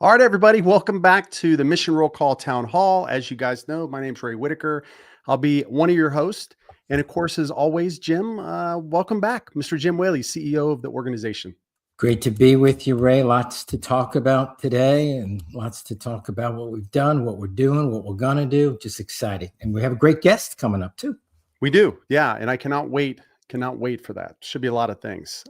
All right, everybody, welcome back to the Mission Roll Call Town Hall. As you guys know, my name's Whitaker. I'll be one of your hosts. And of course, as always, Jim, welcome back. Mr. Jim Whaley, CEO of the organization. Great to be with you, Ray. Lots to talk about today and lots to talk about what we've done, what we're doing, what we're going to do. Just exciting. And we have a great guest coming up too. We do. Yeah. And I cannot wait for that. Should be a lot of things.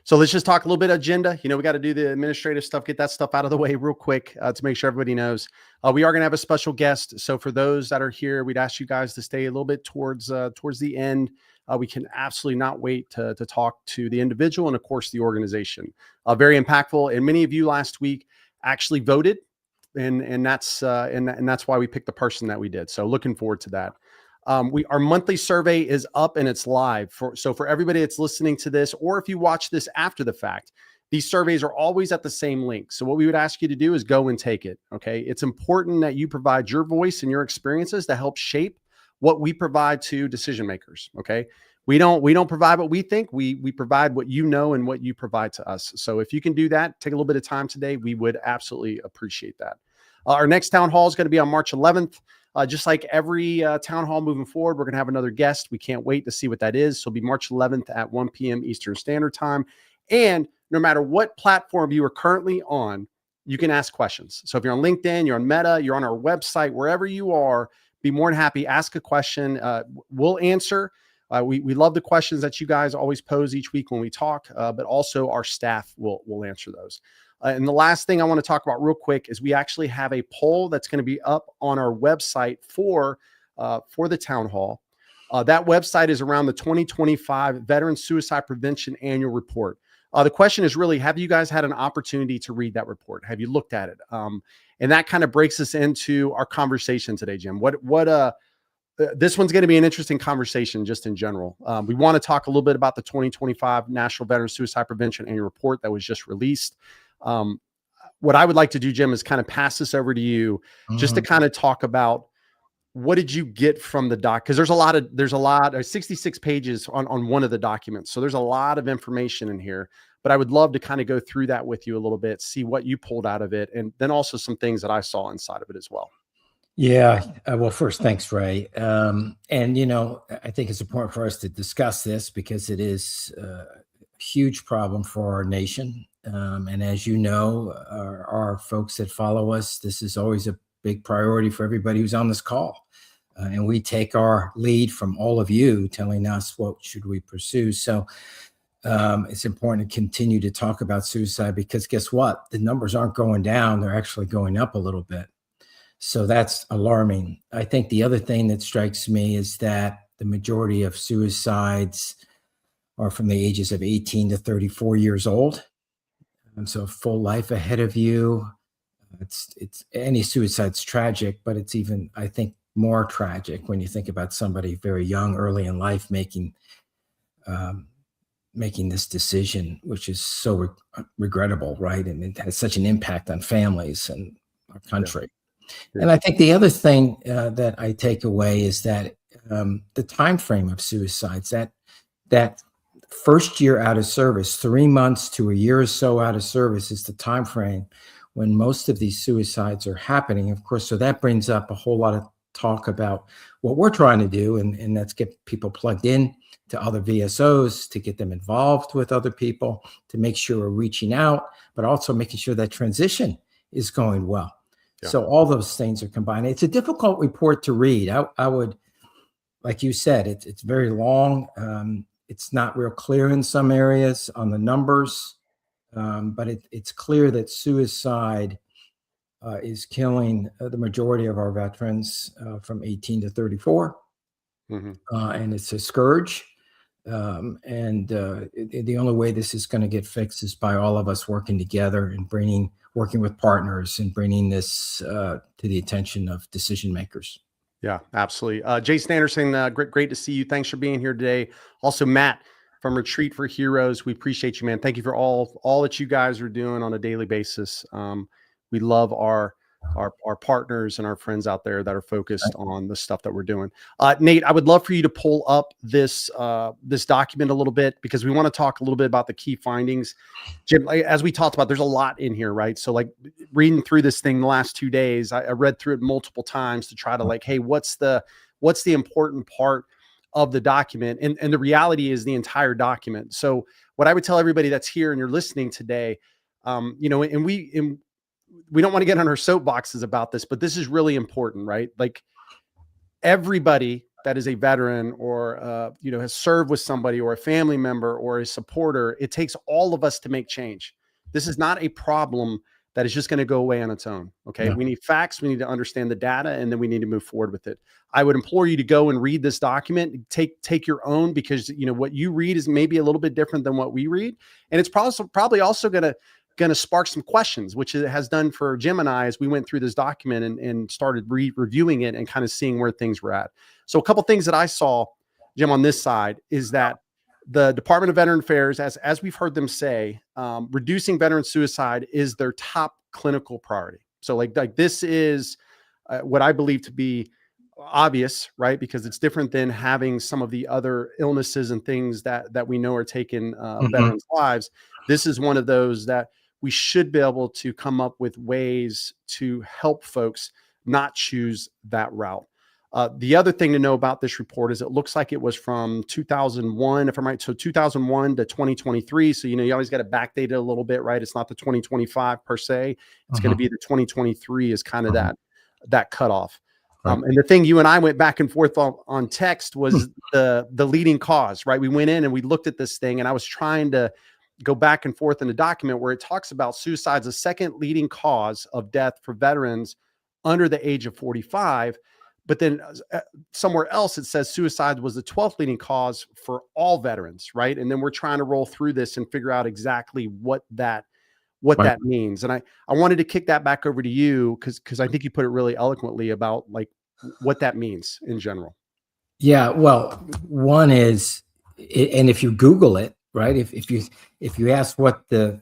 So let's just talk a little bit of agenda. We got to do the administrative stuff, get that stuff out of the way real quick to make sure everybody knows. We are going to have a special guest. So for those that are here, we'd ask you guys to stay a little bit towards the end. We can absolutely not wait to talk to the individual and, of course, the organization. Very impactful. And many of you last week actually voted, and that's why we picked the person that we did. So looking forward to that. Our monthly survey is up and it's live. So for everybody that's listening to this, or if you watch this after the fact, these surveys are always at the same link. So what we would ask you to do is go and take it. Okay. It's important that you provide your voice and your experiences to help shape what we provide to decision makers. Okay. We don't provide what we think. We provide what you know and what you provide to us. So if you can do that, take a little bit of time today. We would absolutely appreciate that. Our next town hall is going to be on March 11th. Just like every town hall moving forward, we're going to have another guest. We can't wait to see what that is. So it'll be March 11th at 1 p.m. Eastern Standard Time. And no matter what platform you are currently on, you can ask questions. So if you're on LinkedIn, you're on Meta, you're on our website, wherever you are, be more than happy. Ask a question. We'll answer. We love the questions that you guys always pose each week when we talk, but also our staff will answer those. And the last thing I want to talk about real quick is we actually have a poll that's going to be up on our website for the town hall. That website is around the 2025 Veteran Suicide Prevention Annual Report. The question is really, have you guys had an opportunity to read that report? Have you looked at it? And that kind of breaks us into our conversation today, Jim. This one's going to be an interesting conversation just in general. We want to talk a little bit about the 2025 National Veteran Suicide Prevention Annual Report that was just released. What I would like to do, Jim, is kind of pass this over to you just to kind of talk about what did you get from the doc? Because there's a lot, 66 pages on one of the documents. So there's a lot of information in here, but I would love to kind of go through that with you a little bit, see what you pulled out of it, and then also some things that I saw inside of it as well. Yeah. Well, first, thanks, Ray. And, I think it's important for us to discuss this because it is a huge problem for our nation. And as you know, our folks that follow us, this is always a big priority for everybody who's on this call. And we take our lead from all of you telling us what should we pursue. So it's important to continue to talk about suicide because guess what? The numbers aren't going down. They're actually going up a little bit. So that's alarming. I think the other thing that strikes me is that the majority of suicides are from the ages of 18 to 34 years old. And so full life ahead of you. It's any suicide's tragic, but it's even, I think, more tragic when you think about somebody very young, early in life, making this decision, which is so regrettable, right? And it has such an impact on families and our country. Yeah. And I think the other thing that I take away is that the time frame of suicides, that first year out of service, 3 months to a year or so out of service is the time frame when most of these suicides are happening, of course. So that brings up a whole lot of talk about what we're trying to do, and that's get people plugged in to other VSOs, to get them involved with other people, to make sure we're reaching out, but also making sure that transition is going well. Yeah. So all those things are combined. It's a difficult report to read. I would, like you said, it's very long. It's not real clear in some areas on the numbers, but it's clear that suicide is killing the majority of our veterans from 18 to 34. And it's a scourge. And the only way this is going to get fixed is by all of us working together and working with partners and bringing this to the attention of decision makers. Yeah, absolutely. Jason Anderson, great to see you. Thanks for being here today. Also, Matt from Retreat for Heroes. We appreciate you, man. Thank you for all that you guys are doing on a daily basis. We love our our partners and our friends out there that are focused on the stuff that we're doing. Nate, I would love for you to pull up this this document a little bit, because we want to talk a little bit about the key findings. Jim, as we talked about, there's a lot in here, right? So like reading through this thing the last 2 days, I read through it multiple times to try to like, hey, what's the important part of the document? And the reality is the entire document. So what I would tell everybody that's here and you're listening today, you know, and we don't want to get on our soapboxes about this, but this is really important, right? Like everybody that is a veteran or, you know, has served with somebody or a family member or a supporter, it takes all of us to make change. This is not a problem that is just going to go away on its own. Okay. Yeah. We need facts. We need to understand the data, and then we need to move forward with it. I would implore you to go and read this document, take your own, because, you know, what you read is maybe a little bit different than what we read. And it's probably also going to spark some questions, which it has done for Jim and I as we went through this document and started reviewing it and kind of seeing where things were at. So a couple things that I saw, Jim, on this side is that the Department of Veteran Affairs, as we've heard them say, reducing veteran suicide is their top clinical priority. So like this is what I believe to be obvious, right? Because it's different than having some of the other illnesses and things that we know are taking veterans' lives. This is one of those that we should be able to come up with ways to help folks not choose that route. The other thing to know about this report is it looks like it was from 2001, if I'm right. So 2001 to 2023. So, you know, you always got to backdate it a little bit, right? It's not the 2025 per se. It's going to be the 2023 is kind of that cutoff. Right. And the thing you and I went back and forth on text was the leading cause, right? We went in and we looked at this thing, and I was trying to go back and forth in the document where it talks about suicide's the second leading cause of death for veterans under the age of 45. But then somewhere else, it says suicide was the 12th leading cause for all veterans, right? And then we're trying to roll through this and figure out exactly what that means. And I wanted to kick that back over to you because I think you put it really eloquently about like what that means in general. Yeah, well, one is, and if you Google it, right? If you ask what the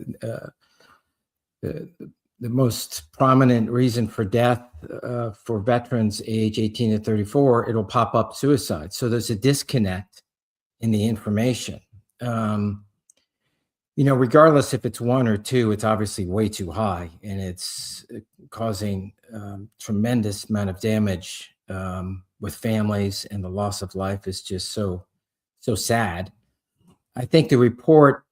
most prominent reason for death for veterans age 18 to 34, it'll pop up suicide. So there's a disconnect in the information. You know, regardless if it's 1 or 2, it's obviously way too high, and it's causing tremendous amount of damage with families, and the loss of life is just so sad. I think the report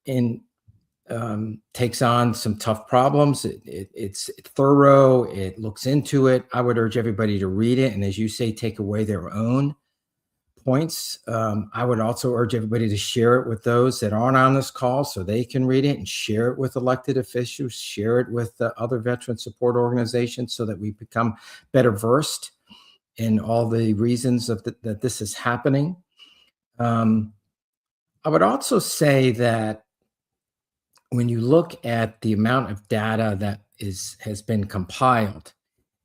takes on some tough problems. It's thorough. It looks into it. I would urge everybody to read it, and as you say, take away their own points. I would also urge everybody to share it with those that aren't on this call so they can read it, and share it with elected officials, share it with other veteran support organizations so that we become better versed in all the reasons that this is happening. I would also say that when you look at the amount of data that has been compiled,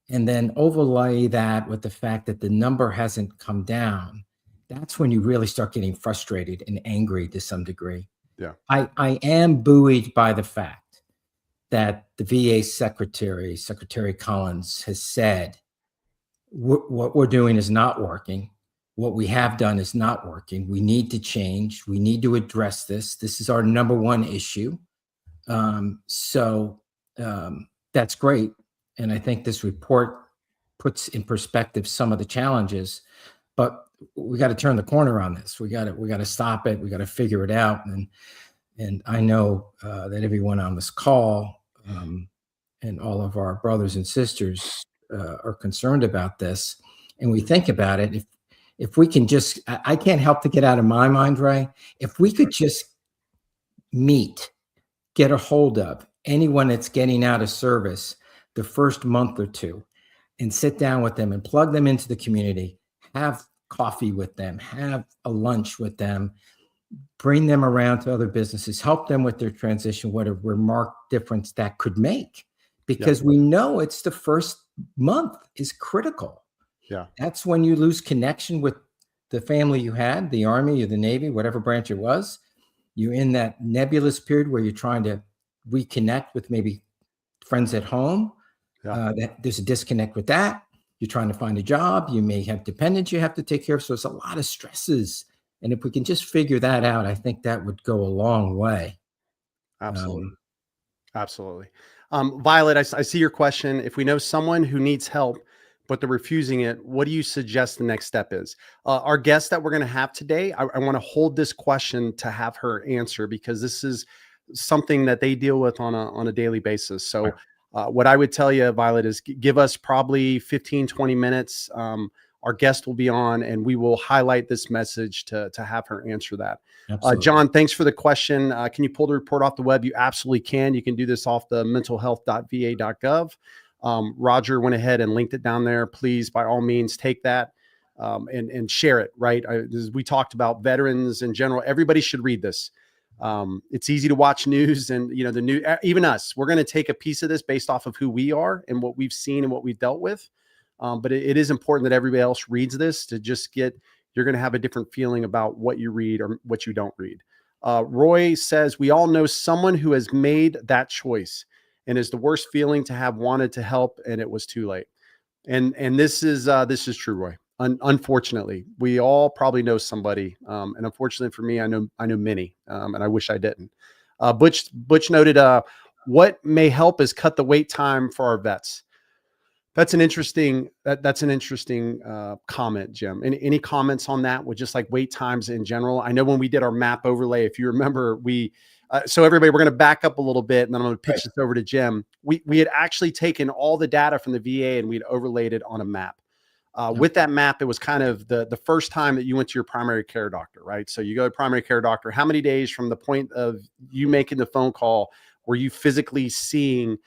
and then overlay that with the fact that the number hasn't come down, that's when you really start getting frustrated and angry to some degree. Yeah. I am buoyed by the fact that the VA Secretary Collins, has said what we're doing is not working. What we have done is not working. We need to change. We need to address this. This is our number one issue. So that's great. And I think this report puts in perspective some of the challenges, but we got to turn the corner on this. We got to stop it. We got to figure it out. And I know that everyone on this call and all of our brothers and sisters are concerned about this. And we think about it. If we can just, I can't help to get out of my mind, Ray. If we could just get a hold of anyone that's getting out of service the first month or two, and sit down with them and plug them into the community, have coffee with them, have a lunch with them, bring them around to other businesses, help them with their transition, what a remarkable difference that could make. Because we know it's the first month is critical. Yeah. That's when you lose connection with the family you had, the Army or the Navy, whatever branch it was. You're in that nebulous period where you're trying to reconnect with maybe friends at home. Yeah. There's a disconnect with that. You're trying to find a job. You may have dependents you have to take care of. So it's a lot of stresses. And if we can just figure that out, I think that would go a long way. Absolutely. Absolutely. Violet, I see your question. If we know someone who needs help, but they're refusing it, what do you suggest the next step is? Our guest that we're going to have today, I want to hold this question to have her answer because this is something that they deal with on a daily basis. So what I would tell you, Violet, is give us probably 15, 20 minutes. Our guest will be on and we will highlight this message to have her answer that. John, thanks for the question. Can you pull the report off the web? You absolutely can. You can do this off the mentalhealth.va.gov. Roger went ahead and linked it down there. Please, by all means, take that and share it, right? As we talked about veterans in general, everybody should read this. It's easy to watch news and, the new, even us, we're going to take a piece of this based off of who we are and what we've seen and what we've dealt with. But it is important that everybody else reads this to just you're going to have a different feeling about what you read or what you don't read. Roy says, we all know someone who has made that choice and is the worst feeling to have wanted to help and it was too late. And this is true, Roy. Unfortunately, we all probably know somebody. And unfortunately for me, I know many, and I wish I didn't. Butch noted, what may help is cut the wait time for our vets. That's an interesting comment, Jim. Any comments on that with just like wait times in general? I know when we did our map overlay, if you remember, so everybody, we're going to back up a little bit and then I'm going to pitch this over to Jim. We had actually taken all the data from the VA and we'd overlaid it on a map. With that map, it was kind of the first time that you went to your primary care doctor, right? So you go to primary care doctor, how many days from the point of you making the phone call were you physically seeing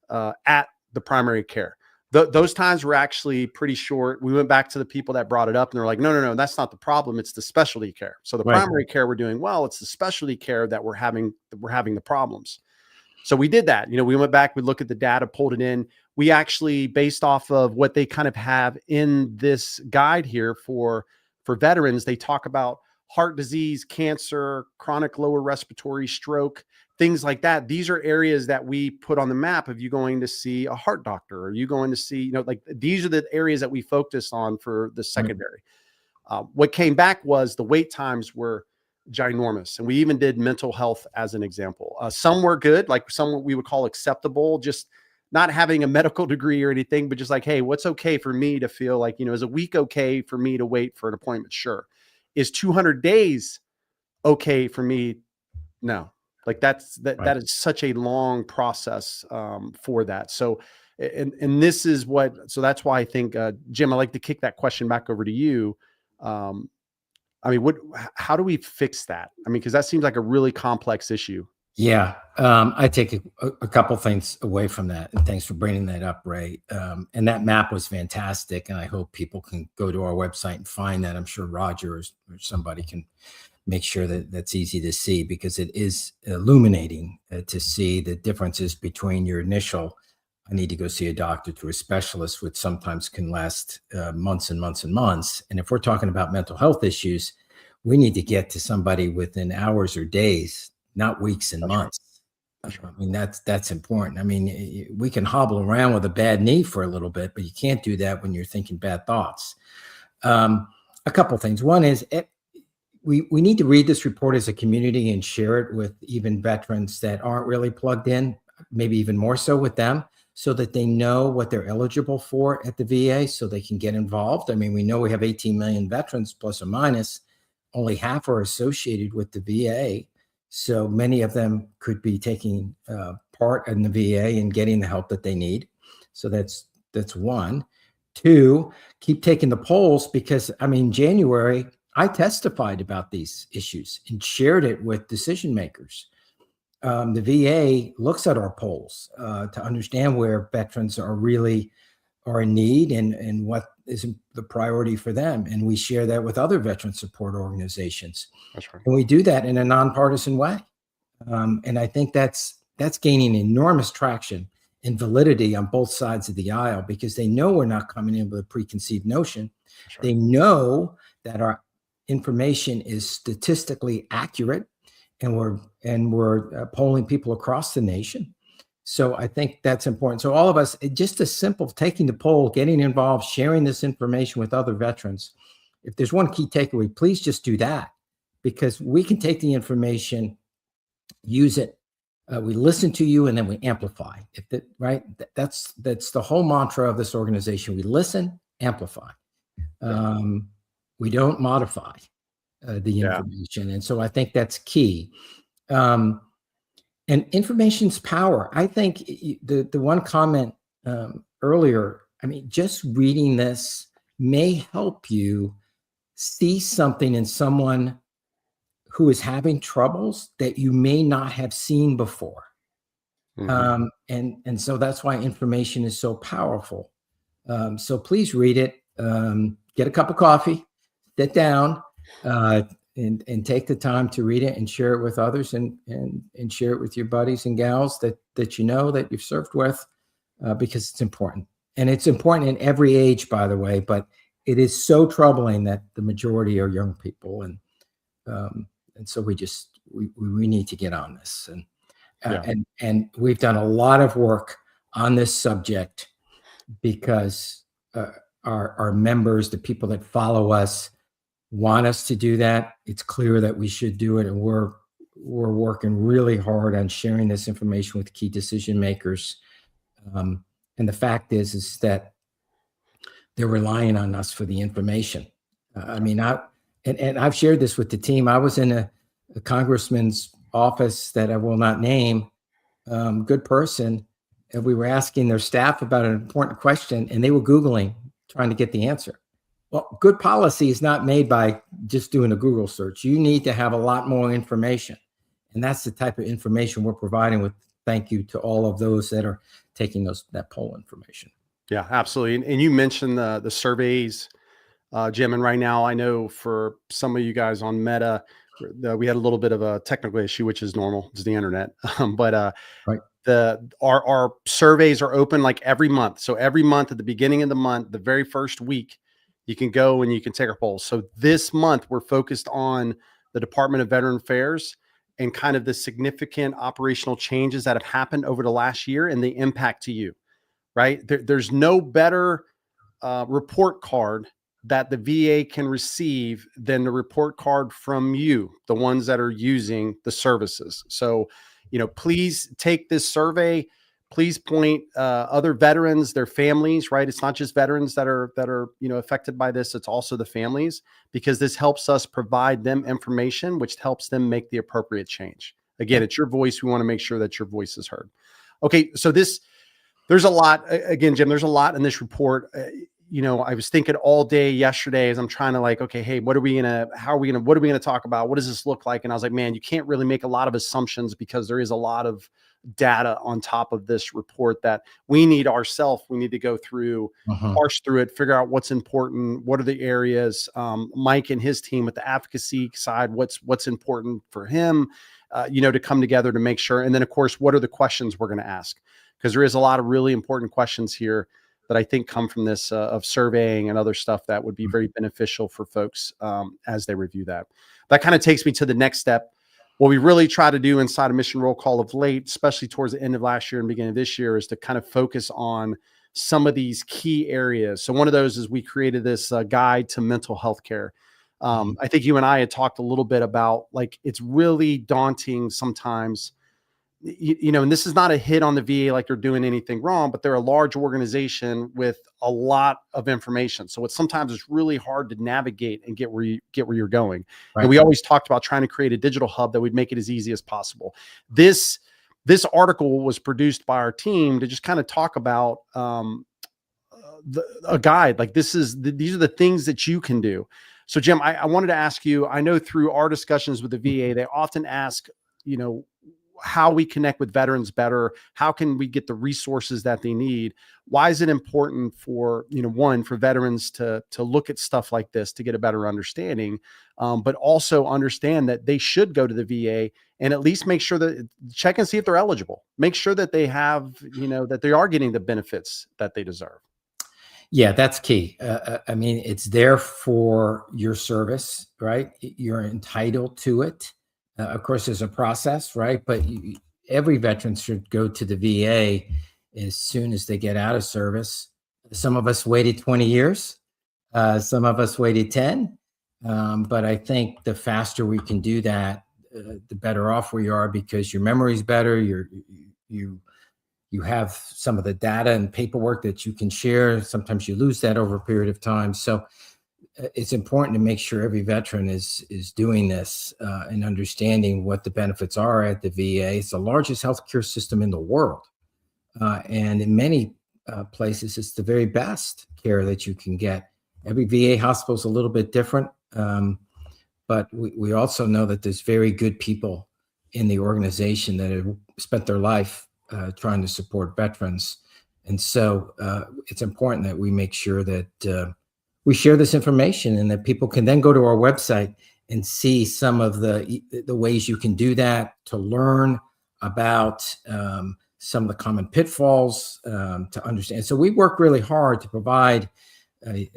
at the primary care? Those times were actually pretty short. We went back to the people that brought it up and they're like, no, that's not the problem. It's the specialty care. So the primary care we're doing well, it's the specialty care that we're having the problems. So we did that. We went back, we looked at the data, pulled it in. We actually, based off of what they kind of have in this guide here for veterans, they talk about heart disease, cancer, chronic lower respiratory, stroke, things like that. These are areas that we put on the map of you going to see a heart doctor or you going to see, like these are the areas that we focus on for the secondary. What came back was the wait times were ginormous. And we even did mental health as an example. Some were good, like some we would call acceptable, just not having a medical degree or anything, but just like, hey, what's okay for me to feel like, is a week okay for me to wait for an appointment? Sure. Is 200 days okay for me? No. Like that is such a long process for that. So, and this is so that's why I think, Jim, I'd like to kick that question back over to you. I mean, how do we fix that? I mean, because that seems like a really complex issue. Yeah. I take a couple things away from that. And thanks for bringing that up, Ray. And that map was fantastic. And I hope people can go to our website and find that. I'm sure Roger or somebody can make sure that that's easy to see because it is illuminating to see the differences between your initial, I need to go see a doctor, to a specialist, which sometimes can last months and months and months. And if we're talking about mental health issues, we need to get to somebody within hours or days, not weeks and months. Right. I mean, that's important. I mean, we can hobble around with a bad knee for a little bit, but you can't do that when you're thinking bad thoughts. A couple things. One is we need to read this report as a community and share it with even veterans that aren't really plugged in, maybe even more so with them, so that they know what they're eligible for at the VA so they can get involved. I mean, we know we have 18 million veterans plus or minus. Only half are associated with the VA. So many of them could be taking part in the VA and getting the help that they need. So that's one. Two, keep taking the polls because, I mean, January, I testified about these issues and shared it with decision makers. The VA looks at our polls to understand where veterans are in need and what is the priority for them. And we share that with other veteran support organizations. That's right. And we do that in a nonpartisan way. And I think that's gaining enormous traction and validity on both sides of the aisle because they know we're not coming in with a preconceived notion. Right. They know that our information is statistically accurate and we're polling people across the nation. So I think that's important. So all of us, just a simple taking the poll, getting involved, sharing this information with other veterans. If there's one key takeaway, please just do that, because we can take the information, use it. We listen to you, and then we amplify. Right? That's the whole mantra of this organization. We listen, amplify. We don't modify the information, and so I think that's key. And information's power. I think the one comment earlier, I mean, just reading this may help you see something in someone who is having troubles that you may not have seen before. And so that's why information is so powerful. So please read it, get a cup of coffee, sit down, and take the time to read it and share it with others, and share it with your buddies and gals that you know, that you've served with, because it's important. And it's important in every age, by the way, but it is so troubling that the majority are young people. And so we need to get on this. And we've done a lot of work on this subject because our members, the people that follow us, want us to do that. It's clear that we should do it, and we're working really hard on sharing this information with key decision makers. And the fact is that they're relying on us for the information. I mean, I've shared this with the team. I was in a congressman's office that I will not name, good person, and we were asking their staff about an important question, and they were Googling, trying to get the answer. Well, good policy is not made by just doing a Google search. You need to have a lot more information. And that's the type of information we're providing with. Thank you to all of those that are taking that poll information. Yeah, absolutely. And you mentioned the surveys, Jim, and right now I know for some of you guys on Meta, we had a little bit of a technical issue, which is normal. It's the internet. But right. Our surveys are open like every month. So every month at the beginning of the month, the very first week, you can go and you can take our polls. So this month we're focused on the Department of Veteran Affairs and kind of the significant operational changes that have happened over the last year and the impact to you, right? There's no better report card that the VA can receive than the report card from you, the ones that are using the services. So, please take this survey. Please point other veterans, their families, right? It's not just veterans that are affected by this. It's also the families, because this helps us provide them information, which helps them make the appropriate change. Again, it's your voice. We want to make sure that your voice is heard. Okay, so there's a lot. Again, Jim, there's a lot in this report. I was thinking all day yesterday as I'm trying to okay, hey, what are we going to talk about? What does this look like? And I was like, man, you can't really make a lot of assumptions because there is a lot of data on top of this report that we need to go through, parse through it, figure out what's important. What are the areas, Mike and his team with the advocacy side, what's important for him, to come together to make sure. And then of course, what are the questions we're going to ask? Because there is a lot of really important questions here that I think come from this of surveying and other stuff that would be very beneficial for folks as they review that. That kind of takes me to the next step. What we really try to do inside of Mission Roll Call of late, especially towards the end of last year and beginning of this year, is to kind of focus on some of these key areas. So one of those is we created this guide to mental health care. I think you and I had talked a little bit about it's really daunting sometimes, and this is not a hit on the VA like they're doing anything wrong, but they're a large organization with a lot of information. So sometimes it's really hard to navigate and get where you're going. Right. And we always talked about trying to create a digital hub that would make it as easy as possible. This article was produced by our team to just kind of talk about a guide. These are the things that you can do. So Jim, I wanted to ask you, I know through our discussions with the VA, they often ask, how we connect with veterans better. How can we get the resources that they need? Why is it important for, for veterans to look at stuff like this to get a better understanding, but also understand that they should go to the VA and at least make sure that check and see if they're eligible, make sure that they have, that they are getting the benefits that they deserve. Yeah, that's key. I mean, it's there for your service, right? You're entitled to it. Of course, there's a process, right? But every veteran should go to the VA as soon as they get out of service. Some of us waited 20 years. Some of us waited 10. But I think the faster we can do that, the better off we are, because your memory's better. You have some of the data and paperwork that you can share. Sometimes you lose that over a period of time. So it's important to make sure every veteran is doing this and understanding what the benefits are at the VA. It's the largest healthcare system in the world. And in many places, it's the very best care that you can get. Every VA hospital is a little bit different. But we also know that there's very good people in the organization that have spent their life trying to support veterans. And so it's important that we make sure that we share this information, and that people can then go to our website and see some of the ways you can do that, to learn about some of the common pitfalls, to understand. So we work really hard to provide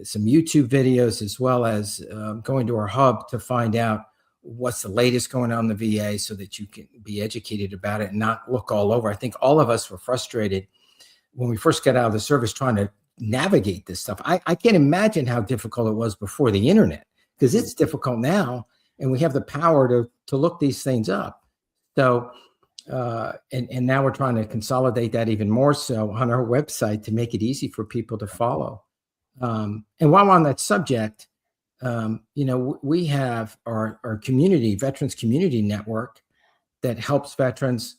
some YouTube videos, as well as going to our hub to find out what's the latest going on in the VA, so that you can be educated about it and not look all over. I think all of us were frustrated when we first got out of the service trying to navigate this stuff. I can't imagine how difficult it was before the internet, because it's difficult now, and we have the power to look these things up. So, and now we're trying to consolidate that even more so on our website to make it easy for people to follow. And while on that subject, we have our community, Veterans Community Network, that helps veterans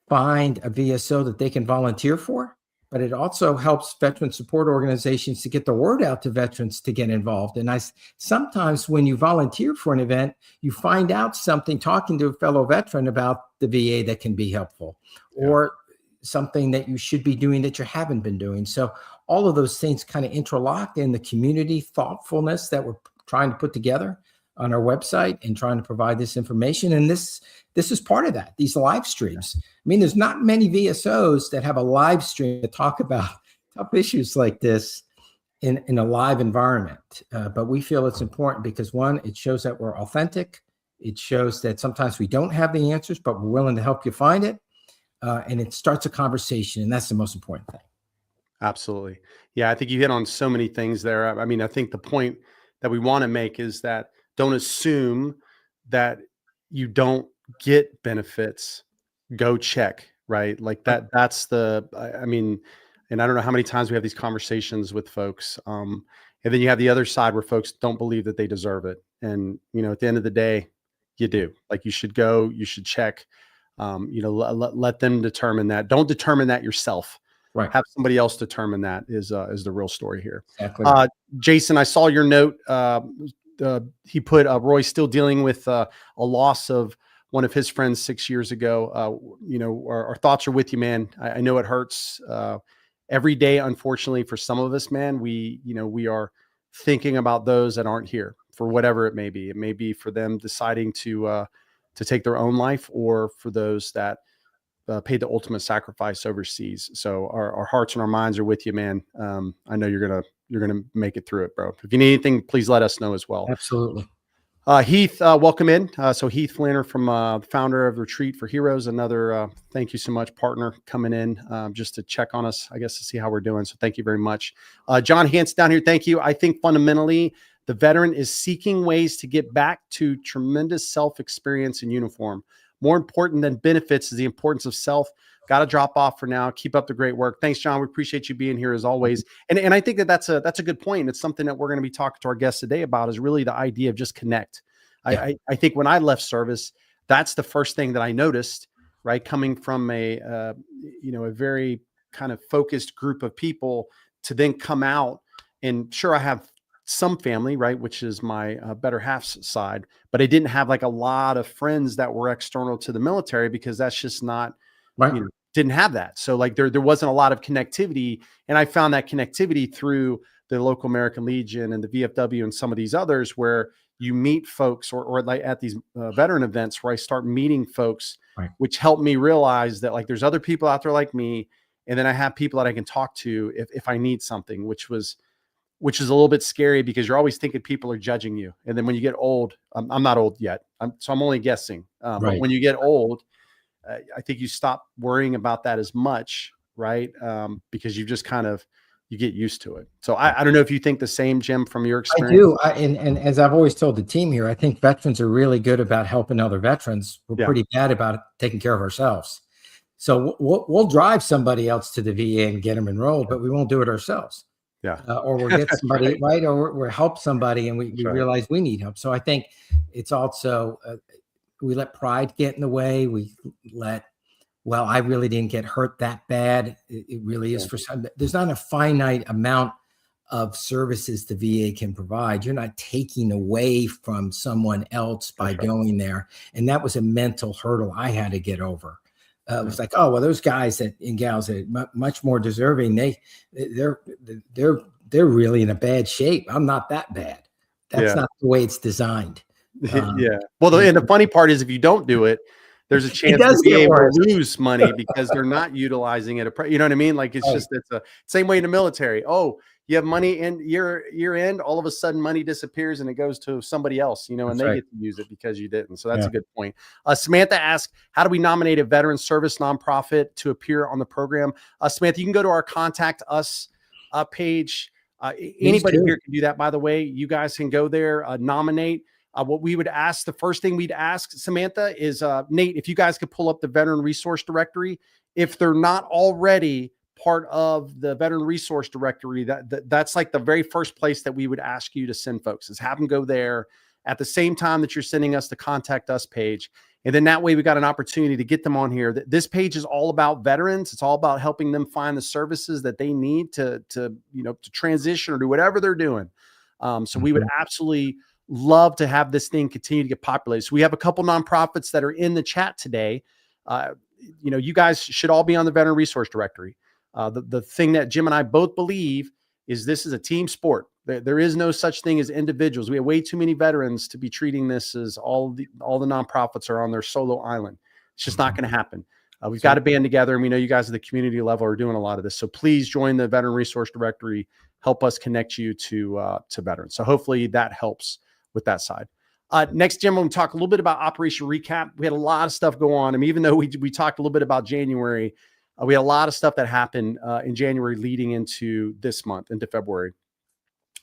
find a VSO that they can volunteer for, but it also helps veteran support organizations to get the word out to veterans to get involved. And sometimes when you volunteer for an event, you find out something talking to a fellow veteran about the VA that can be helpful, or something that you should be doing that you haven't been doing. So all of those things kind of interlock in the community thoughtfulness that we're trying to put together on our website, and trying to provide this information. And this is part of that, these live streams. I mean, there's not many VSOs that have a live stream to talk about tough issues like this in a live environment. But we feel it's important because, one, it shows that we're authentic. It shows that sometimes we don't have the answers, but we're willing to help you find it. And it starts a conversation, and that's the most important thing. Absolutely. Yeah, I think you hit on so many things there. I mean, I think the point that we want to make is that don't assume that you don't get benefits. Go check, right? Like that's I mean, and I don't know how many times we have these conversations with folks. And then you have the other side where folks don't believe that they deserve it. And, at the end of the day, you do. Like, you should go, you should check, let them determine that. Don't determine that yourself. Right. Have somebody else determine that is the real story here. Exactly. Jason, I saw your note. He put Roy's still dealing with a loss of one of his friends 6 years ago. Our thoughts are with you, man. I know it hurts every day. Unfortunately, for some of us, man, we are thinking about those that aren't here for whatever it may be. It may be for them deciding to take their own life, or for those that paid the ultimate sacrifice overseas. So our hearts and our minds are with you, man. I know you're gonna make it through it, bro. If you need anything, please let us know as well. Absolutely. Heath, welcome in. So Heath Flanner, from founder of Retreat for Heroes, another thank you so much, partner, coming in just to check on us, I guess, to see how we're doing. So thank you very much. John Hance down here, thank you. I think fundamentally the veteran is seeking ways to get back to tremendous self-experience in uniform. More important than benefits is the importance of self. Got to drop off for now. Keep up the great work. Thanks, John. We appreciate you being here as always. And I think that's a good point. It's something that we're going to be talking to our guests today about, is really the idea of just connect. Yeah. I think when I left service, that's the first thing that I noticed, right? Coming from a very kind of focused group of people, to then come out, and sure, I have some family, right, which is my better half's side, but I didn't have like a lot of friends that were external to the military, because that's just not, right. Didn't have that. So like there wasn't a lot of connectivity, and I found that connectivity through the local American Legion and the VFW and some of these others, where you meet folks, or like at these veteran events where I start meeting folks, right, which helped me realize that like there's other people out there like me, and then I have people that I can talk to if I need something, which is a little bit scary, because you're always thinking people are judging you. And then when you get old, I'm not old yet, so I'm only guessing. Right. But when you get old, I think you stop worrying about that as much, right? Because you just you get used to it. So I don't know if you think the same, Jim, from your I experience. do. And as I've always told the team here, I think veterans are really good about helping other veterans. We're pretty bad about taking care of ourselves. So we'll drive somebody else to the VA and get them enrolled, but we won't do it ourselves. Yeah. Or we'll get somebody, right. Or we'll help somebody and we realize we need help. So I think it's also, we let pride get in the way. We let, well, I really didn't get hurt that bad. It really is for some. There's not a finite amount of services the VA can provide. You're not taking away from someone else by going there. And that was a mental hurdle I had to get over. It was like, oh, well, those guys and gals that are much more deserving, they're really in a bad shape. I'm not that bad. That's not the way it's designed. Well, and the funny part is if you don't do it, there's a chance the VA will lose money because they're not utilizing it. You know what I mean? Like it's just, it's the same way in the military. Oh, you have money in year end, all of a sudden money disappears and it goes to somebody else, you know, and they get to use it because you didn't. So that's a good point. Samantha asked, how do we nominate a veteran service nonprofit to appear on the program? Samantha, you can go to our contact us page. Anybody here can do that, by the way. You guys can go there, nominate. What we would ask, the first thing we'd ask, Samantha, is Nate, if you guys could pull up the Veteran Resource Directory. If they're not already part of the Veteran Resource Directory, that's like the very first place that we would ask you to send folks, is have them go there at the same time that you're sending us the contact us page. And then that way we got an opportunity to get them on here. This page is all about veterans. It's all about helping them find the services that they need to transition or do whatever they're doing. So we would absolutely love to have this thing continue to get populated. So we have a couple nonprofits that are in the chat today. You guys should all be on the Veteran Resource Directory. The thing that Jim and I both believe is this is a team sport. There is no such thing as individuals. We have way too many veterans to be treating this as all the nonprofits are on their solo island. It's just not going to happen. We've got to band together, and we know you guys at the community level are doing a lot of this. So please join the Veteran Resource Directory. Help us connect you to veterans. So hopefully that helps with that side. Next, Jim, we'll talk a little bit about Operation Recap. We had a lot of stuff go on. I mean, even though we talked a little bit about January, we had a lot of stuff that happened in January leading into this month, into February.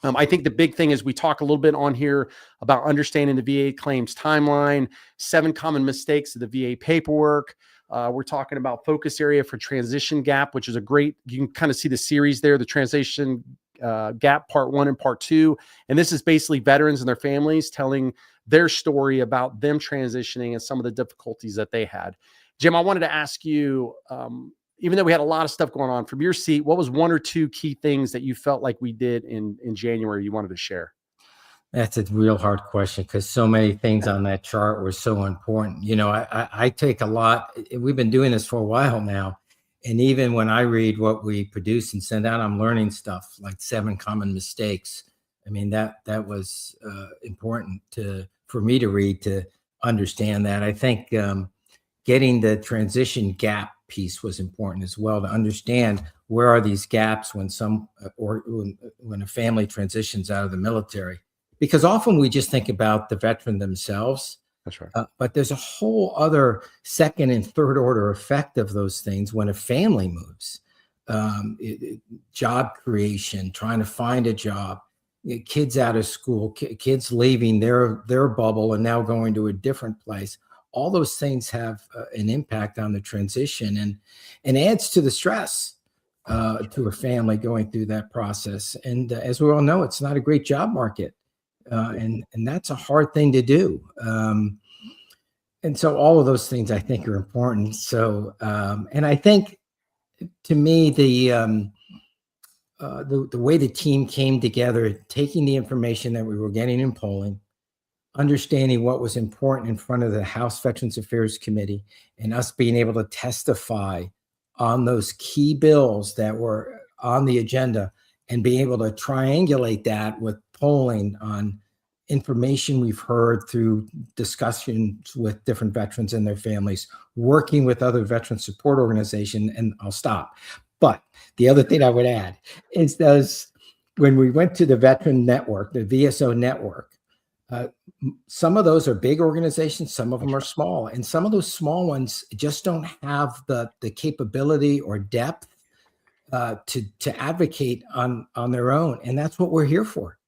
I think the big thing is we talk a little bit on here about understanding the VA claims timeline, 7 common mistakes of the VA paperwork. We're talking about focus area for transition gap, which is a great, you can kind of see the series there, the transition gap part 1 and part 2. And this is basically veterans and their families telling their story about them transitioning and some of the difficulties that they had. Jim, I wanted to ask you, even though we had a lot of stuff going on from your seat, what was 1 or 2 key things that you felt like we did in January you wanted to share? That's a real hard question because so many things on that chart were so important. You know, I take a lot. We've been doing this for a while now. And even when I read what we produce and send out, I'm learning stuff like 7 common mistakes. I mean, that was important for me to read, to understand that. I think getting the transition gap piece was important as well, to understand where are these gaps when when a family transitions out of the military. Because often we just think about the veteran themselves. That's right. But there's a whole other second and third order effect of those things when a family moves. Job creation, trying to find a job, kids out of school, kids leaving their bubble and now going to a different place. All those things have an impact on the transition and adds to the stress to a family going through that process. And as we all know, it's not a great job market. And that's a hard thing to do. And so all of those things I think are important. So, and I think to me, the way the team came together, taking the information that we were getting in polling, understanding what was important in front of the House Veterans Affairs Committee, and us being able to testify on those key bills that were on the agenda, and being able to triangulate that with polling on information we've heard through discussions with different veterans and their families, working with other veteran support organizations, and I'll stop. But the other thing I would add is when we went to the veteran network, the VSO network, Some of those are big organizations, some of them That's are right. small, and some of those small ones just don't have the capability or depth to advocate on their own, and that's what we're here for.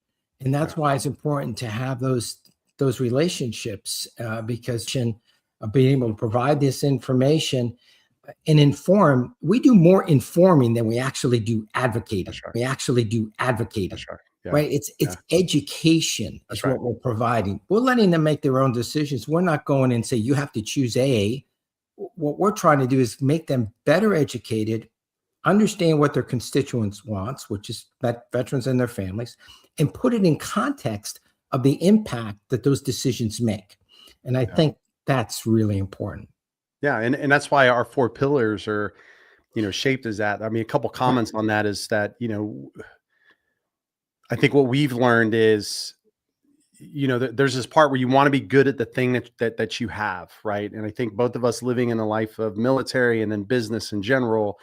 And Yeah. that's why it's important to have those relationships, because being able to provide this information and inform. We do more informing than we actually do advocating. That's right. We actually do advocating, That's right. Yeah. right? It's Yeah. education That's is right. what we're providing. We're letting them make their own decisions. We're not going and say you have to choose A. What we're trying to do is make them better educated, understand what their constituents wants, which is veterans and their families, and put it in context of the impact that those decisions make. And I Yeah. think that's really important. Yeah. And that's why our 4 pillars are, shaped as that. I mean, a couple comments on that is that, I think what we've learned is, there's this part where you want to be good at the thing that you have, right? And I think both of us living in the life of military and then business in general,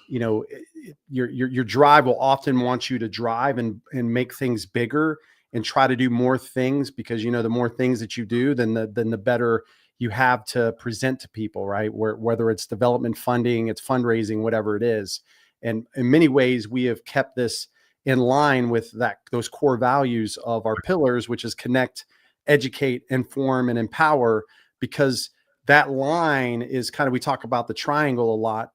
your drive will often want you to drive and make things bigger and try to do more things, because the more things that you do, then the better you have to present to people, right? Whether it's development funding, it's fundraising, whatever it is. And in many ways, we have kept this in line with those core values of our pillars, which is connect, educate, inform, and empower, because that line is kind of, we talk about the triangle a lot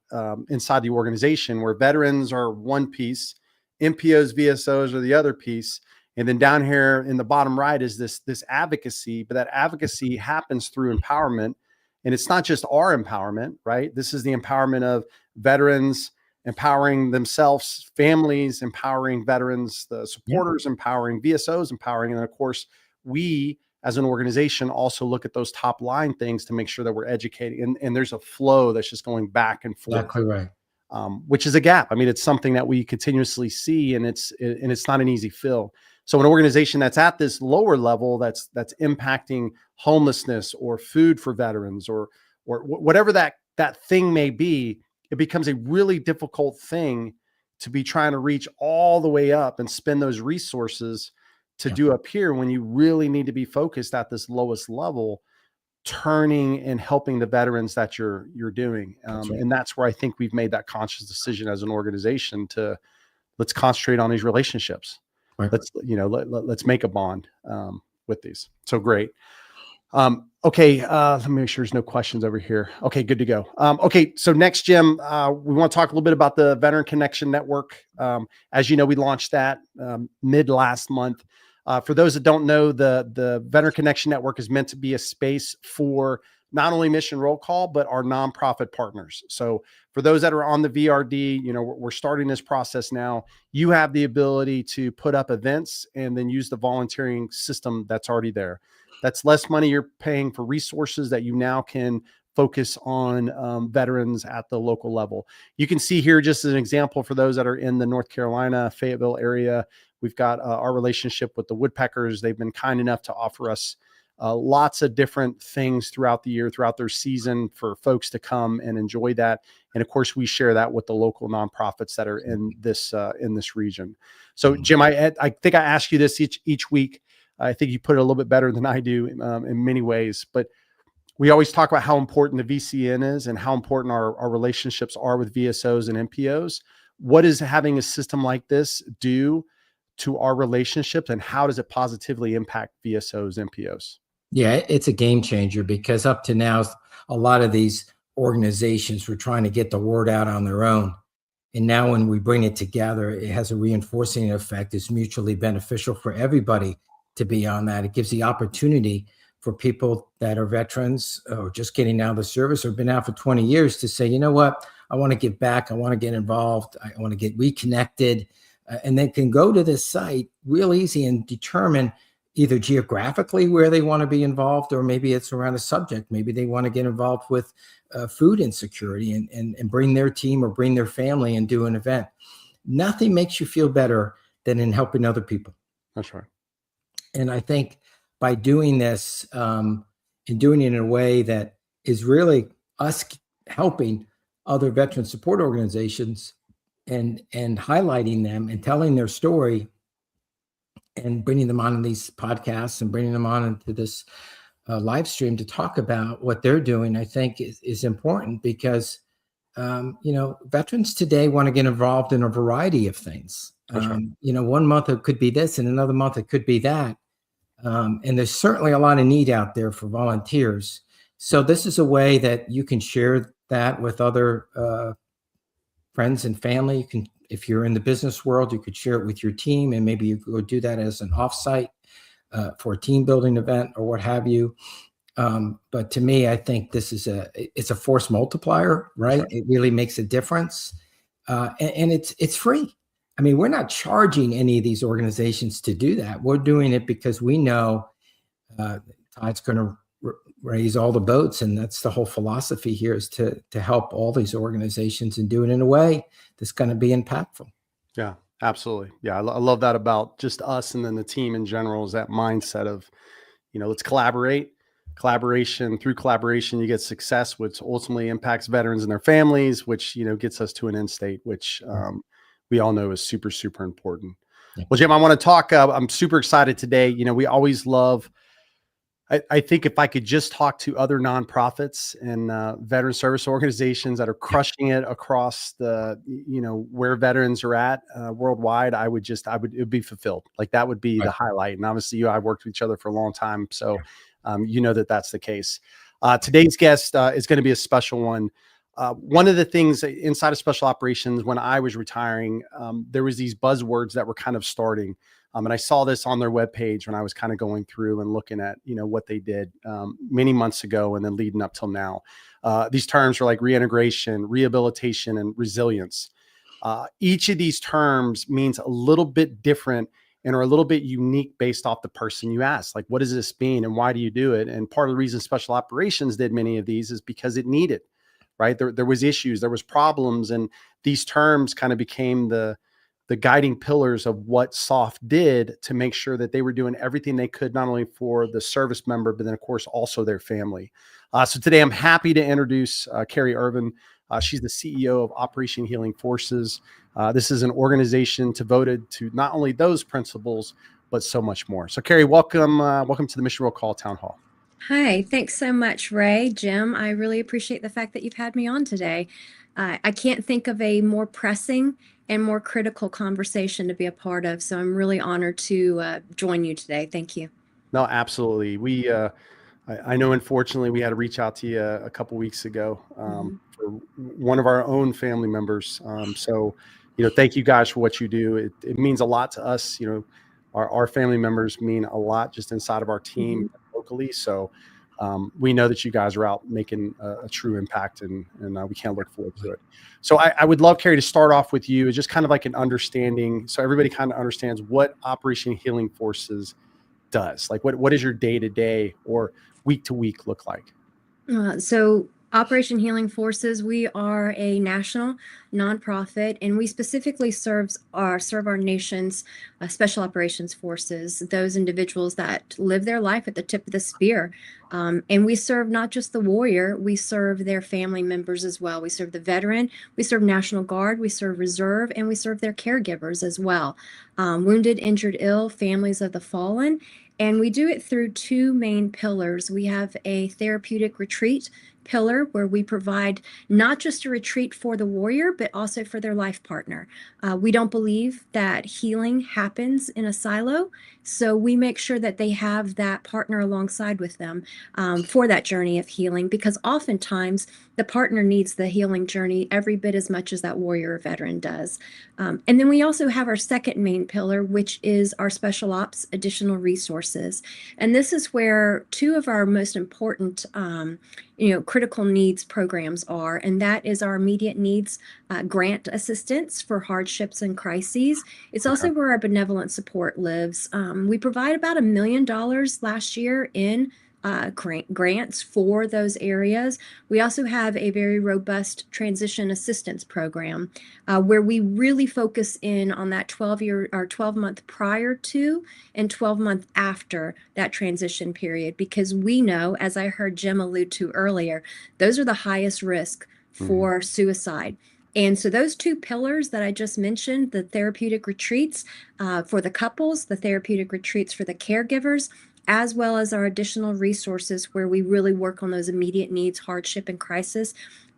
inside the organization, where veterans are one piece, MPOs, VSOs are the other piece. And then down here in the bottom right is this advocacy, but that advocacy happens through empowerment. And it's not just our empowerment, right? This is the empowerment of veterans, empowering themselves, families, empowering veterans, the supporters, empowering VSOs, empowering. And of course, we as an organization also look at those top line things to make sure that we're educating. And there's a flow that's just going back and forth. Exactly right. Which is a gap. I mean, it's something that we continuously see, and it's not an easy fill. So an organization that's at this lower level, that's impacting homelessness or food for veterans, or whatever that thing may be, it becomes a really difficult thing to be trying to reach all the way up and spend those resources to do up here, when you really need to be focused at this lowest level, turning and helping the veterans that you're doing. And that's where I think we've made that conscious decision as an organization to let's concentrate on these relationships. Right. Let's make a bond with these. So great. Okay. Let me make sure there's no questions over here. Okay. Good to go. Okay. So next, Jim, we want to talk a little bit about the Veteran Connection Network. As you know, we launched that mid last month. For those that don't know, the Veteran Connection Network is meant to be a space for not only Mission Roll Call, but our nonprofit partners. So for those that are on the VRD, we're starting this process now. You have the ability to put up events and then use the volunteering system that's already there. That's less money you're paying for resources that you now can focus on veterans at the local level. You can see here, just as an example, for those that are in the North Carolina, Fayetteville area, we've got our relationship with the Woodpeckers. They've been kind enough to offer us lots of different things throughout the year, throughout their season, for folks to come and enjoy that. And of course, we share that with the local nonprofits that are in this region. So, Jim, I think I ask you this each week. I think you put it a little bit better than I do in many ways, but we always talk about how important the VCN is and how important our relationships are with VSOs and MPOs. What does having a system like this do to our relationships, and how does it positively impact VSOs, MPOs? Yeah, it's a game changer, because up to now, a lot of these organizations were trying to get the word out on their own. And now when we bring it together, it has a reinforcing effect. It's mutually beneficial for everybody to be on that. It gives the opportunity for people that are veterans or just getting out of the service or been out for 20 years to say, you know what, I want to get back. I want to get involved. I want to get reconnected. And they can go to this site real easy and determine either geographically where they want to be involved, or maybe it's around a subject. Maybe they want to get involved with food insecurity and bring their team or bring their family and do an event. Nothing makes you feel better than in helping other people. That's right. And I think by doing this and doing it in a way that is really us helping other veteran support organizations and highlighting them and telling their story, and bringing them on in these podcasts and bringing them on into this live stream to talk about what they're doing, I think is important because, veterans today want to get involved in a variety of things. That's right. One month it could be this and another month it could be that. And there's certainly a lot of need out there for volunteers. So this is a way that you can share that with other friends and family. You can, if you're in the business world, you could share it with your team, and maybe you go do that as an offsite for a team building event or what have you. But to me, I think this is it's a force multiplier, right? It really makes a difference, and it's free. I mean, we're not charging any of these organizations to do that. We're doing it because we know tide's going to raise all the boats, and that's the whole philosophy here, is to help all these organizations and do it in a way that's going to be impactful. Yeah, absolutely. Yeah, I love that about just us, and then the team in general, is that mindset of, let's collaborate. Through collaboration, you get success, which ultimately impacts veterans and their families, which gets us to an end state, which we all know is super, super important. Yeah. Well, Jim, I want to talk. I'm super excited today. We always love. I think if I could just talk to other nonprofits and veteran service organizations that are crushing it across the, where veterans are at worldwide, it would be fulfilled. Like that would be the highlight. And obviously you and I worked with each other for a long time. So that's the case. Today's guest is going to be a special one. One of the things inside of special operations, when I was retiring, there was these buzzwords that were kind of starting. And I saw this on their webpage when I was kind of going through and looking at, what they did many months ago and then leading up till now. These terms are like reintegration, rehabilitation, and resilience. Each of these terms means a little bit different and are a little bit unique based off the person you ask. Like, what does this mean and why do you do it? And part of the reason special operations did many of these is because it needed, right? There was issues, there was problems, and these terms kind of became the guiding pillars of what SOF did to make sure that they were doing everything they could, not only for the service member, but then of course also their family. So today I'm happy to introduce Carrie Irvin. She's the CEO of Operation Healing Forces. This is an organization devoted to not only those principles, but so much more. So Carrie, welcome to the Mission Roll Call Town Hall. Hi, thanks so much, Ray. Jim, I really appreciate the fact that you've had me on today. I can't think of a more pressing and more critical conversation to be a part of. So I'm really honored to join you today. Thank you. No, absolutely. I know, unfortunately, we had to reach out to you a couple weeks ago for one of our own family members. So, thank you guys for what you do. It means a lot to us. Our family members mean a lot just inside of our team locally. So we know that you guys are out making a true impact, and we can't look forward to it. So I would love, Carrie, to start off with you, just kind of like an understanding, so everybody kind of understands what Operation Healing Forces does. Like what does your day-to-day or week-to-week look like? So Operation Healing Forces, we are a national nonprofit, and we specifically serve our nation's special operations forces, those individuals that live their life at the tip of the spear. And we serve not just the warrior, we serve their family members as well. We serve the veteran, we serve National Guard, we serve Reserve, and we serve their caregivers as well. Wounded, injured, ill, families of the fallen. And we do it through two main pillars. We have a therapeutic retreat pillar where we provide not just a retreat for the warrior, but also for their life partner. We don't believe that healing happens in a silo, so we make sure that they have that partner alongside with them for that journey of healing, because oftentimes the partner needs the healing journey every bit as much as that warrior or veteran does. And then we also have our second main pillar, which is our special ops additional resources. And this is where two of our most important critical needs programs are, and that is our immediate needs grant assistance for hardships and crises. It's also where our benevolent support lives. We provide about $1 million last year in grants for those areas. We also have a very robust transition assistance program where we really focus in on that 12-month prior to and 12-month after that transition period, because we know, as I heard Jim allude to earlier, those are the highest risk for suicide. And so those two pillars that I just mentioned, the therapeutic retreats for the couples, the therapeutic retreats for the caregivers, as well as our additional resources where we really work on those immediate needs, hardship, and crisis,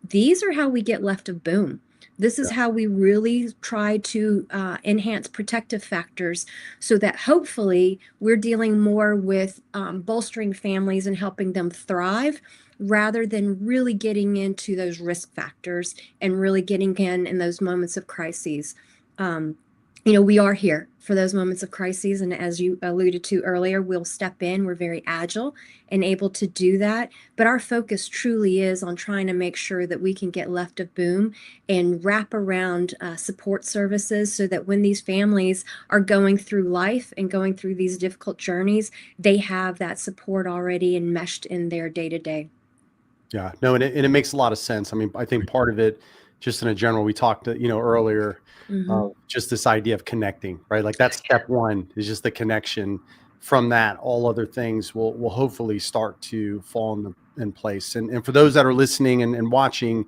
these are how we get left of boom. This is how we really try to enhance protective factors so that hopefully we're dealing more with bolstering families and helping them thrive rather than really getting into those risk factors and really getting in those moments of crises. We are here for those moments of crises. And as you alluded to earlier, we'll step in. We're very agile and able to do that. But our focus truly is on trying to make sure that we can get left of boom and wrap around support services so that when these families are going through life and going through these difficult journeys, they have that support already enmeshed in their day-to-day. Yeah, no, and it makes a lot of sense. I mean, I think part of it, just in a general, we talked, earlier, just this idea of connecting, right? Like that's step one is just the connection. From that, all other things will hopefully start to fall in place. And for those that are listening and watching,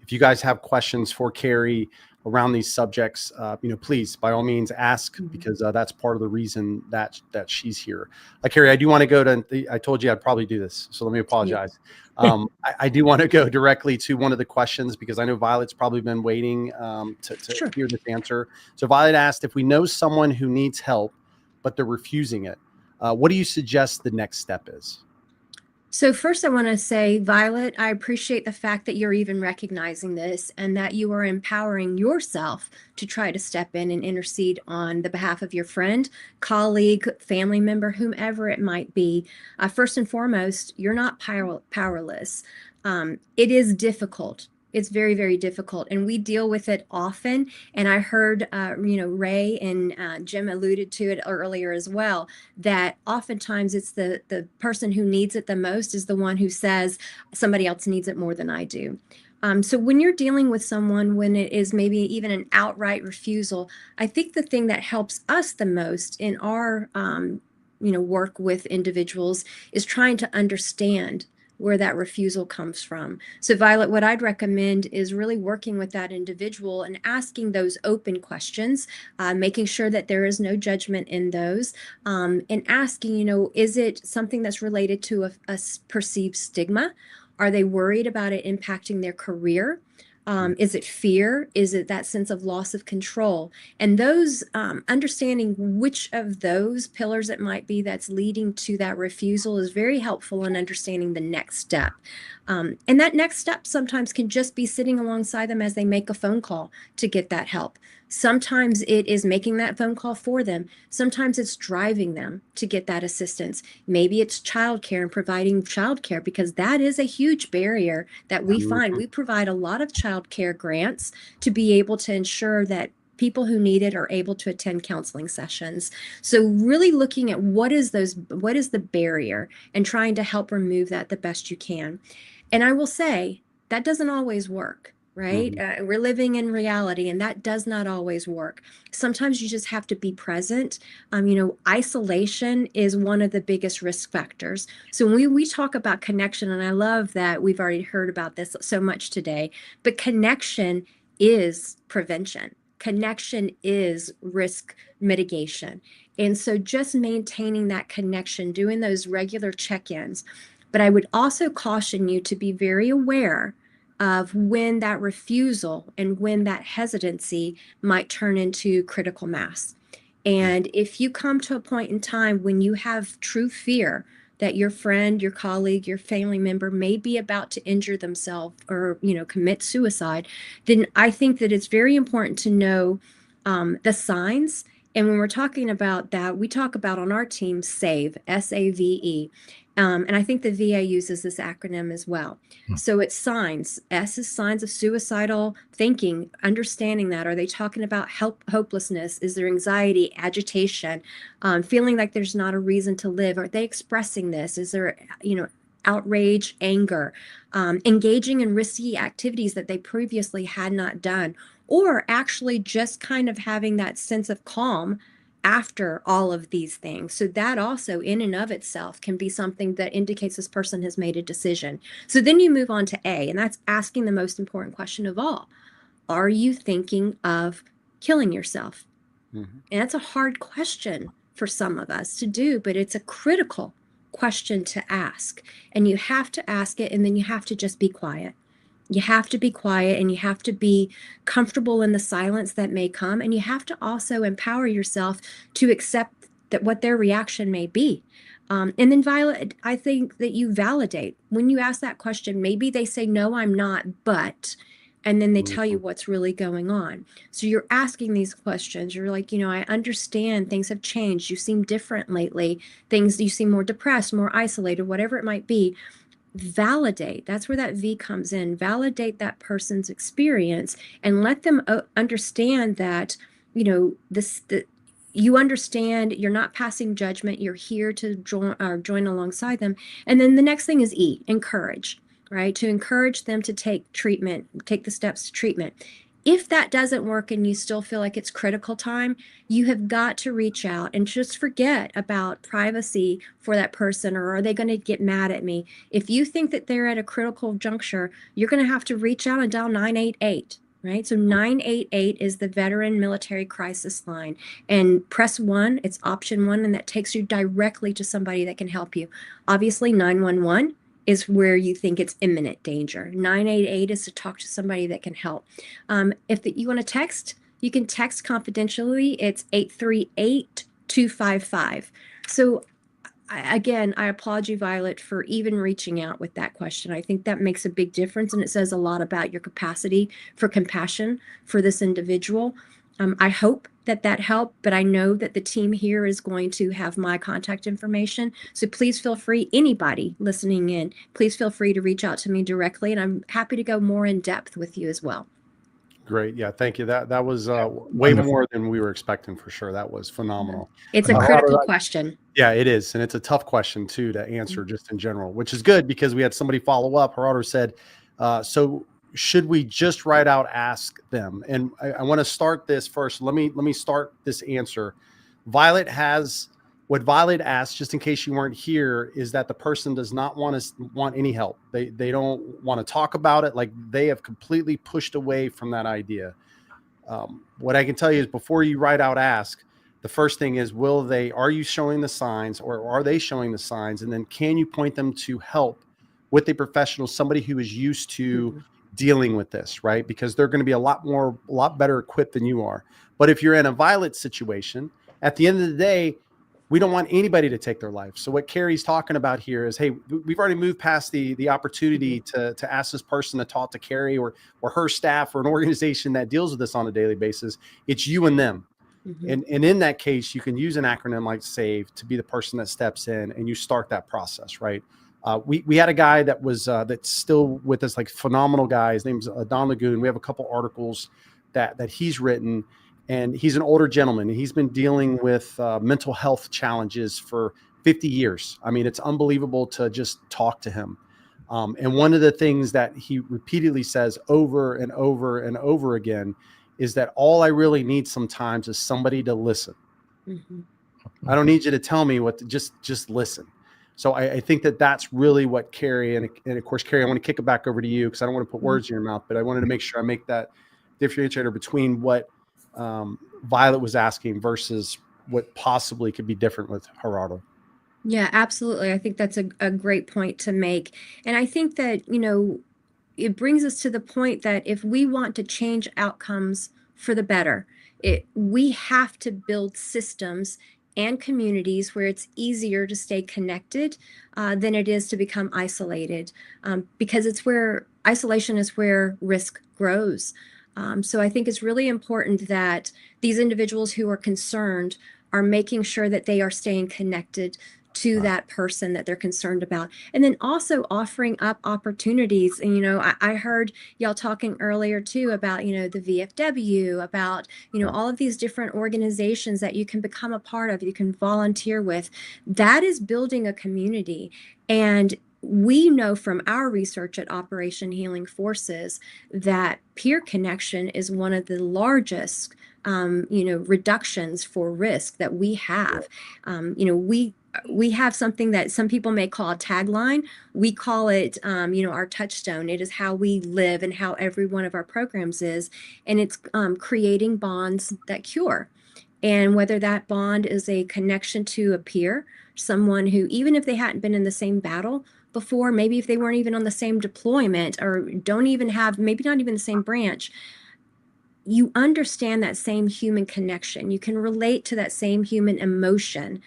if you guys have questions for Carrie around these subjects, please, by all means, ask, because that's part of the reason that she's here. Carrie, I do want to go to, I told you I'd probably do this, so let me apologize. I do want to go directly to one of the questions because I know Violet's probably been waiting to hear this answer. So Violet asked, if we know someone who needs help, but they're refusing it, what do you suggest the next step is? So first I want to say, Violet, I appreciate the fact that you're even recognizing this and that you are empowering yourself to try to step in and intercede on the behalf of your friend, colleague, family member, whomever it might be. First and foremost, you're not powerless. It is difficult. It's very, very difficult, and we deal with it often. And I heard, Ray and Jim alluded to it earlier as well, that oftentimes it's the person who needs it the most is the one who says somebody else needs it more than I do. So when you're dealing with someone, when it is maybe even an outright refusal, I think the thing that helps us the most in our, work with individuals is trying to understand where that refusal comes from. So Violet, what I'd recommend is really working with that individual and asking those open questions, making sure that there is no judgment in those, and asking, is it something that's related to a perceived stigma? Are they worried about it impacting their career? Is it fear? Is it that sense of loss of control? And those, understanding which of those pillars it might be that's leading to that refusal is very helpful in understanding the next step. And that next step sometimes can just be sitting alongside them as they make a phone call to get that help. Sometimes it is making that phone call for them. Sometimes it's driving them to get that assistance. Maybe it's childcare and providing childcare, because that is a huge barrier that we find. We provide a lot of childcare grants to be able to ensure that people who need it are able to attend counseling sessions. So really looking at what is the barrier and trying to help remove that the best you can. And I will say that doesn't always work. Right? We're living in reality, and that does not always work. Sometimes you just have to be present. Isolation is one of the biggest risk factors. So when we talk about connection, and I love that we've already heard about this so much today, but connection is prevention. Connection is risk mitigation. And so just maintaining that connection, doing those regular check-ins. But I would also caution you to be very aware of when that refusal and when that hesitancy might turn into critical mass. And if you come to a point in time when you have true fear that your friend, your colleague, your family member may be about to injure themselves or, commit suicide, then I think that it's very important to know the signs. And when we're talking about that, we talk about on our team SAVE, S-A-V-E. And I think the VA uses this acronym as well. So it's signs. S is signs of suicidal thinking, understanding that. Are they talking about hopelessness? Is there anxiety, agitation, feeling like there's not a reason to live? Are they expressing this? Is there, outrage, anger, engaging in risky activities that they previously had not done, or actually just kind of having that sense of calm after all of these things? So that also in and of itself can be something that indicates this person has made a decision. So then you move on to A, and that's asking the most important question of all. are you thinking of killing yourself? Mhm. And that's a hard question for some of us to do, but it's a critical question to ask. And you have to ask it, and then you have to just be quiet. You have to be quiet, and you have to be comfortable in the silence that may come. And you have to also empower yourself to accept that what their reaction may be. And then, Violet, I think that you validate when you ask that question. Maybe they say, no, I'm not, but, and then they tell you Mhm. what's really going on. So you're asking these questions. You're like, I understand things have changed. You seem different lately. You seem more depressed, more isolated, whatever it might be. Validate. That's where that V comes in. Validate that person's experience and let them understand that, you understand, you're not passing judgment. You're here to join alongside them. And then the next thing is E, encourage, right? To encourage them to take the steps to treatment. If that doesn't work and you still feel like it's critical time, you have got to reach out and just forget about privacy for that person, or are they going to get mad at me? If you think that they're at a critical juncture, you're going to have to reach out and dial 988, right? So 988 is the Veteran Military Crisis Line. And press 1, it's option 1, and that takes you directly to somebody that can help you. Obviously, 911 is where you think it's imminent danger. 988 is to talk to somebody that can help. If you want to text, you can text confidentially. It's 838-255. So again, I applaud you, Violet, for even reaching out with that question. I think that makes a big difference, and it says a lot about your capacity for compassion for this individual. I hope that helped, but I know that the team here is going to have my contact information. So please feel free, anybody listening in, please feel free to reach out to me directly, and I'm happy to go more in depth with you as well. Great. Yeah. Thank you. That was way Wonderful. more than we were expecting for sure. That was phenomenal. It's a Gerardo, critical question. yeah, it is. And it's a tough question too to answer just in general, which is good because we had somebody follow up. Gerardo said, so should we just write out, ask them? And I want to start this first. Let me start this answer. Violet has what Violet asked, just in case you weren't here, is that the person does not want any help. They don't want to talk about it. Like they have completely pushed away from that idea. What I can tell you is before you write out, ask, the first thing is, are you showing the signs, or are they showing the signs? And then can you point them to help with a professional, somebody who is used to dealing with this, right? Because they're going to be a lot better equipped than you are. But if you're in a Violet situation, at the end of the day, we don't want anybody to take their life. So what Carrie's talking about here is, hey, we've already moved past the opportunity to ask this person to talk to Carrie or her staff or an organization that deals with this on a daily basis. It's you and them. And in that case, you can use an acronym like SAVE to be the person that steps in and you start that process, right? We had a guy that was that's still with us, like phenomenal guy. His name's Don Lagoon. We have a couple articles that he's written, and he's an older gentleman. And he's been dealing with mental health challenges for 50 years. I mean, it's unbelievable to just talk to him. And one of the things that he repeatedly says over and over and over again is that all I really need sometimes is somebody to listen. I don't need you to tell me what to just listen. So I think that's really what Carrie, and of course, Carrie, I want to kick it back over to you because I don't want to put words in your mouth, but I wanted to make sure I make that differentiator between what Violet was asking versus what possibly could be different with Gerardo. Yeah, absolutely. I think that's a great point to make. And I think that, it brings us to the point that if we want to change outcomes for the better, we have to build systems and communities where it's easier to stay connected than it is to become isolated, because isolation is where risk grows. So I think it's really important that these individuals who are concerned are making sure that they are staying connected to that person that they're concerned about. And then also offering up opportunities. And, I heard y'all talking earlier too about, the VFW, about, all of these different organizations that you can become a part of, you can volunteer with. That is building a community. And we know from our research at Operation Healing Forces that peer connection is one of the largest reductions for risk that we have. we have something that some people may call a tagline. We call it, our touchstone. It is how we live and how every one of our programs is. And it's creating bonds that cure. And whether that bond is a connection to a peer, someone who, even if they hadn't been in the same battle before, maybe if they weren't even on the same deployment or don't even have, maybe not even the same branch, you understand that same human connection. You can relate to that same human emotion,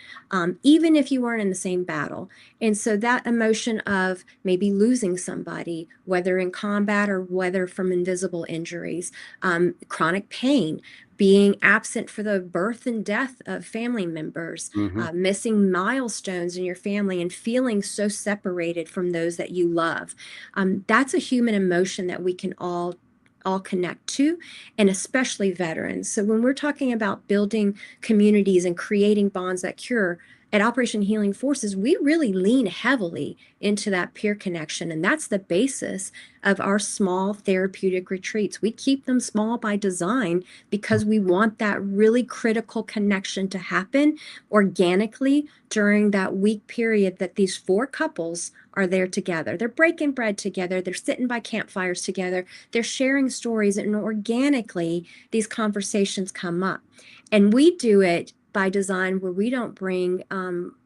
even if you weren't in the same battle. And so that emotion of maybe losing somebody, whether in combat or whether from invisible injuries, chronic pain, being absent for the birth and death of family members, missing milestones in your family and feeling so separated from those that you love. That's a human emotion that we can all connect to, and especially veterans. So when we're talking about building communities and creating bonds that cure, at Operation Healing Forces, we really lean heavily into that peer connection. And that's the basis of our small therapeutic retreats. We keep them small by design because we want that really critical connection to happen organically during that week period that these 4 couples are there together. They're breaking bread together. They're sitting by campfires together. They're sharing stories, and organically these conversations come up. And we do it by design where we don't bring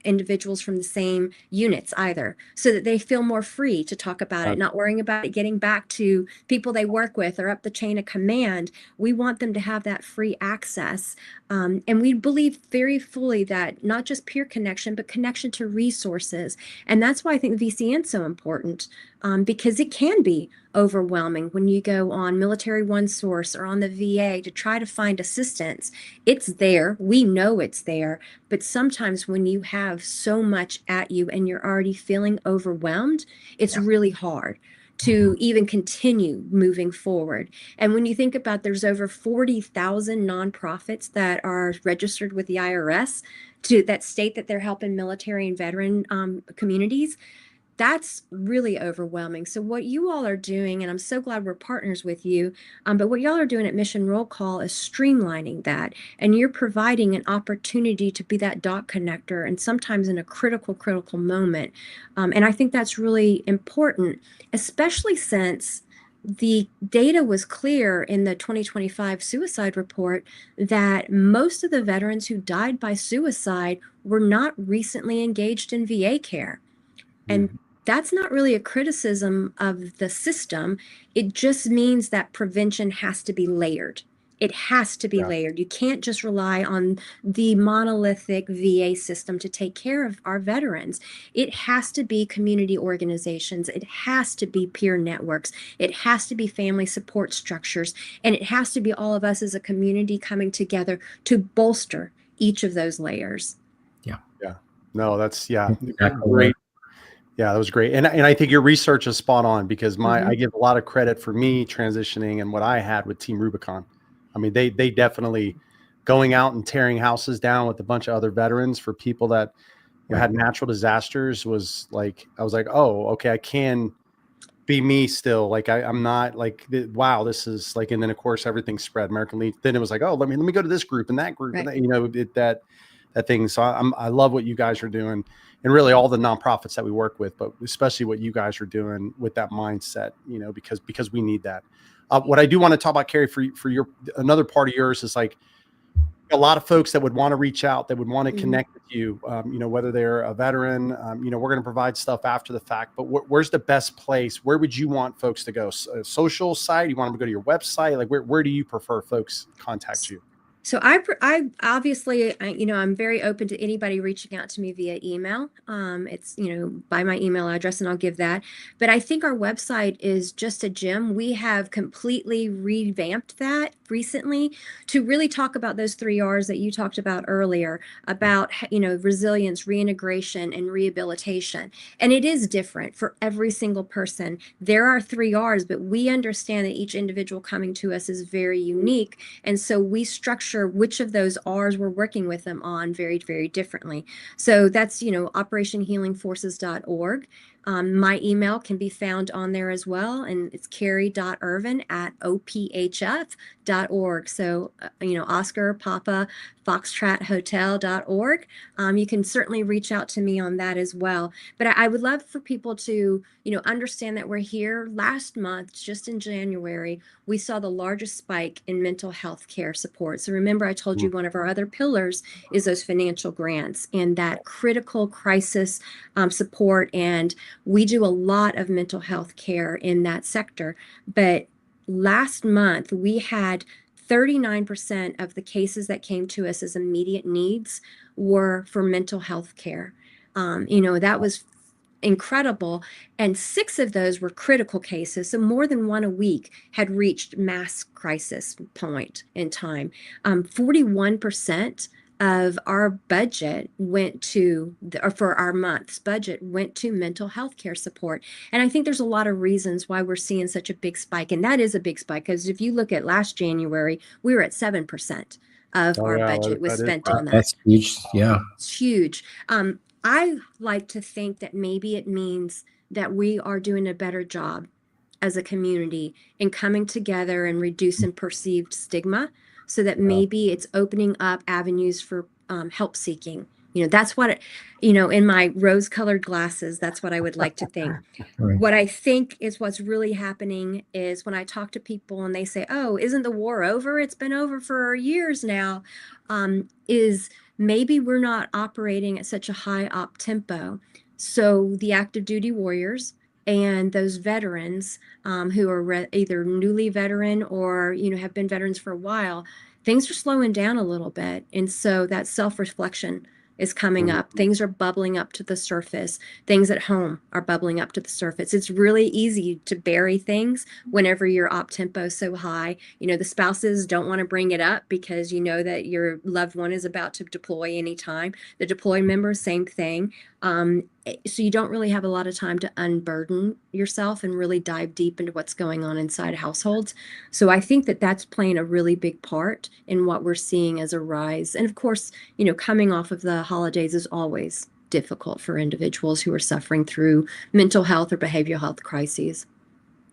individuals from the same units either, so that they feel more free to talk about it, not worrying about it getting back to people they work with or up the chain of command. We want them to have that free access. And we believe very fully that not just peer connection, but connection to resources. And that's why I think VCN is so important, because it can be overwhelming when you go on Military One Source or on the VA to try to find assistance. It's there. We know it's there. But sometimes when you have so much at you and you're already feeling overwhelmed, it's really hard to even continue moving forward. And when you think about, there's over 40,000 nonprofits that are registered with the IRS that state that they're helping military and veteran communities. That's really overwhelming. So what you all are doing, and I'm so glad we're partners with you, but what y'all are doing at Mission Roll Call is streamlining that, and you're providing an opportunity to be that dot connector, and sometimes in a critical moment. And I think that's really important, especially since the data was clear in the 2025 suicide report that most of the veterans who died by suicide were not recently engaged in VA care. And that's not really a criticism of the system. It just means that prevention has to be layered. It has to be layered. You can't just rely on the monolithic VA system to take care of our veterans. It has to be community organizations. It has to be peer networks. It has to be family support structures. And it has to be all of us as a community coming together to bolster each of those layers. Yeah. No, that's Exactly. great. Yeah, that was great. And I think your research is spot on, because I give a lot of credit for me transitioning and what I had with Team Rubicon. I mean, they definitely going out and tearing houses down with a bunch of other veterans for people that had natural disasters was like, I was like, oh, okay, I can be me still. Like I'm not like, wow, this is like, and then of course everything spread. American Legion. Then it was like, oh, let me go to this group and that group, and that, that thing. So I love what you guys are doing, and really all the nonprofits that we work with, but especially what you guys are doing with that mindset, because we need that. What I do want to talk about, Carrie, for your another part of yours is like a lot of folks that would want to reach out, that would want to connect with you, whether they're a veteran, we're going to provide stuff after the fact, but where's the best place? Where would you want folks to go? Social site? You want them to go to your website? Like where do you prefer folks contact you? So I obviously, I'm very open to anybody reaching out to me via email. It's, by my email address, and I'll give that. But I think our website is just a gem. We have completely revamped that recently to really talk about those 3 R's that you talked about earlier, about, resilience, reintegration, and rehabilitation. And it is different for every single person. There are 3 R's, but we understand that each individual coming to us is very unique. And so we structure which of those R's we're working with them on very, very differently. So that's, operationhealingforces.org. My email can be found on there as well, and it's carrie.irvin@ophf.org. So, Oscar Papa Foxtrot Hotel.org. You can certainly reach out to me on that as well. But I would love for people to, understand that we're here. Last month, just in January, we saw the largest spike in mental health care support. So remember, I told you one of our other pillars is those financial grants and that critical crisis support. And we do a lot of mental health care in that sector. But last month, we had 39% of the cases that came to us as immediate needs were for mental health care. That was incredible. And 6 of those were critical cases. So more than one a week had reached mass crisis point in time. 41% of our budget went to, or for our month's budget, went to mental health care support. And I think there's a lot of reasons why we're seeing such a big spike. And that is a big spike, because if you look at last January, we were at 7% of our budget was spent on that. That's huge. Yeah. It's huge. I like to think that maybe it means that we are doing a better job as a community in coming together and reducing perceived stigma, so that maybe it's opening up avenues for help seeking. That's what, in my rose-colored glasses, that's what I would like to think. Right. What I think is what's really happening is when I talk to people and they say, oh, isn't the war over? It's been over for years now. Is maybe we're not operating at such a high op tempo. So the active duty warriors and those veterans who are either newly veteran or, have been veterans for a while, things are slowing down a little bit. And so that self-reflection is coming up. Things are bubbling up to the surface. Things at home are bubbling up to the surface. It's really easy to bury things whenever your op tempo is so high. The spouses don't want to bring it up because that your loved one is about to deploy anytime. The deployed member, same thing. So you don't really have a lot of time to unburden yourself and really dive deep into what's going on inside households. So I think that that's playing a really big part in what we're seeing as a rise. And of course, coming off of the holidays is always difficult for individuals who are suffering through mental health or behavioral health crises.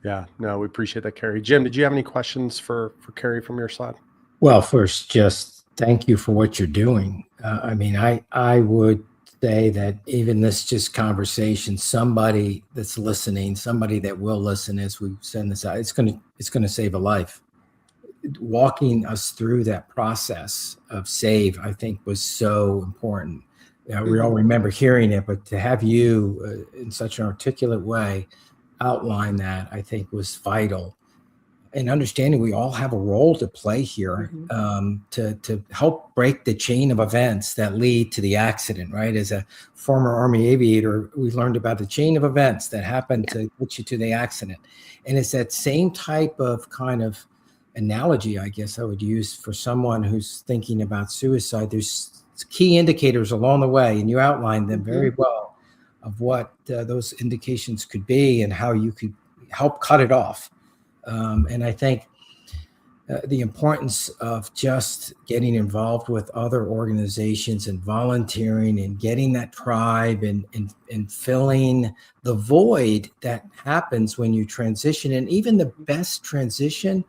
Yeah, no, we appreciate that, Carrie. Jim, did you have any questions for Carrie from your side? Well, first, just thank you for what you're doing. I would say that even this just conversation, somebody that's listening, somebody that will listen as we send this out, it's going to save a life. Walking us through that process of save, I think, was so important. We all remember hearing it, but to have you in such an articulate way outline that, I think, was vital. And understanding we all have a role to play here to help break the chain of events that lead to the accident, right? As a former Army aviator, we learned about the chain of events that happen to put you to the accident. And it's that same type of kind of analogy, I guess I would use for someone who's thinking about suicide. There's key indicators along the way, and you outlined them very well of what those indications could be and how you could help cut it off. And I think the importance of just getting involved with other organizations and volunteering and getting that tribe and filling the void that happens when you transition. And even the best transition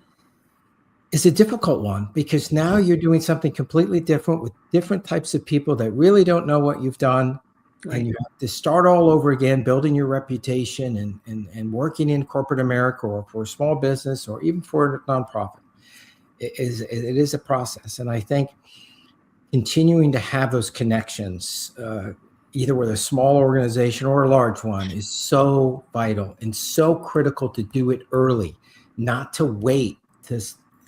is a difficult one, because now you're doing something completely different with different types of people that really don't know what you've done. Right. And you have to start all over again, building your reputation and working in corporate America or for a small business or even for a nonprofit. It is a process. And I think continuing to have those connections, either with a small organization or a large one, is so vital and so critical to do it early, not to wait to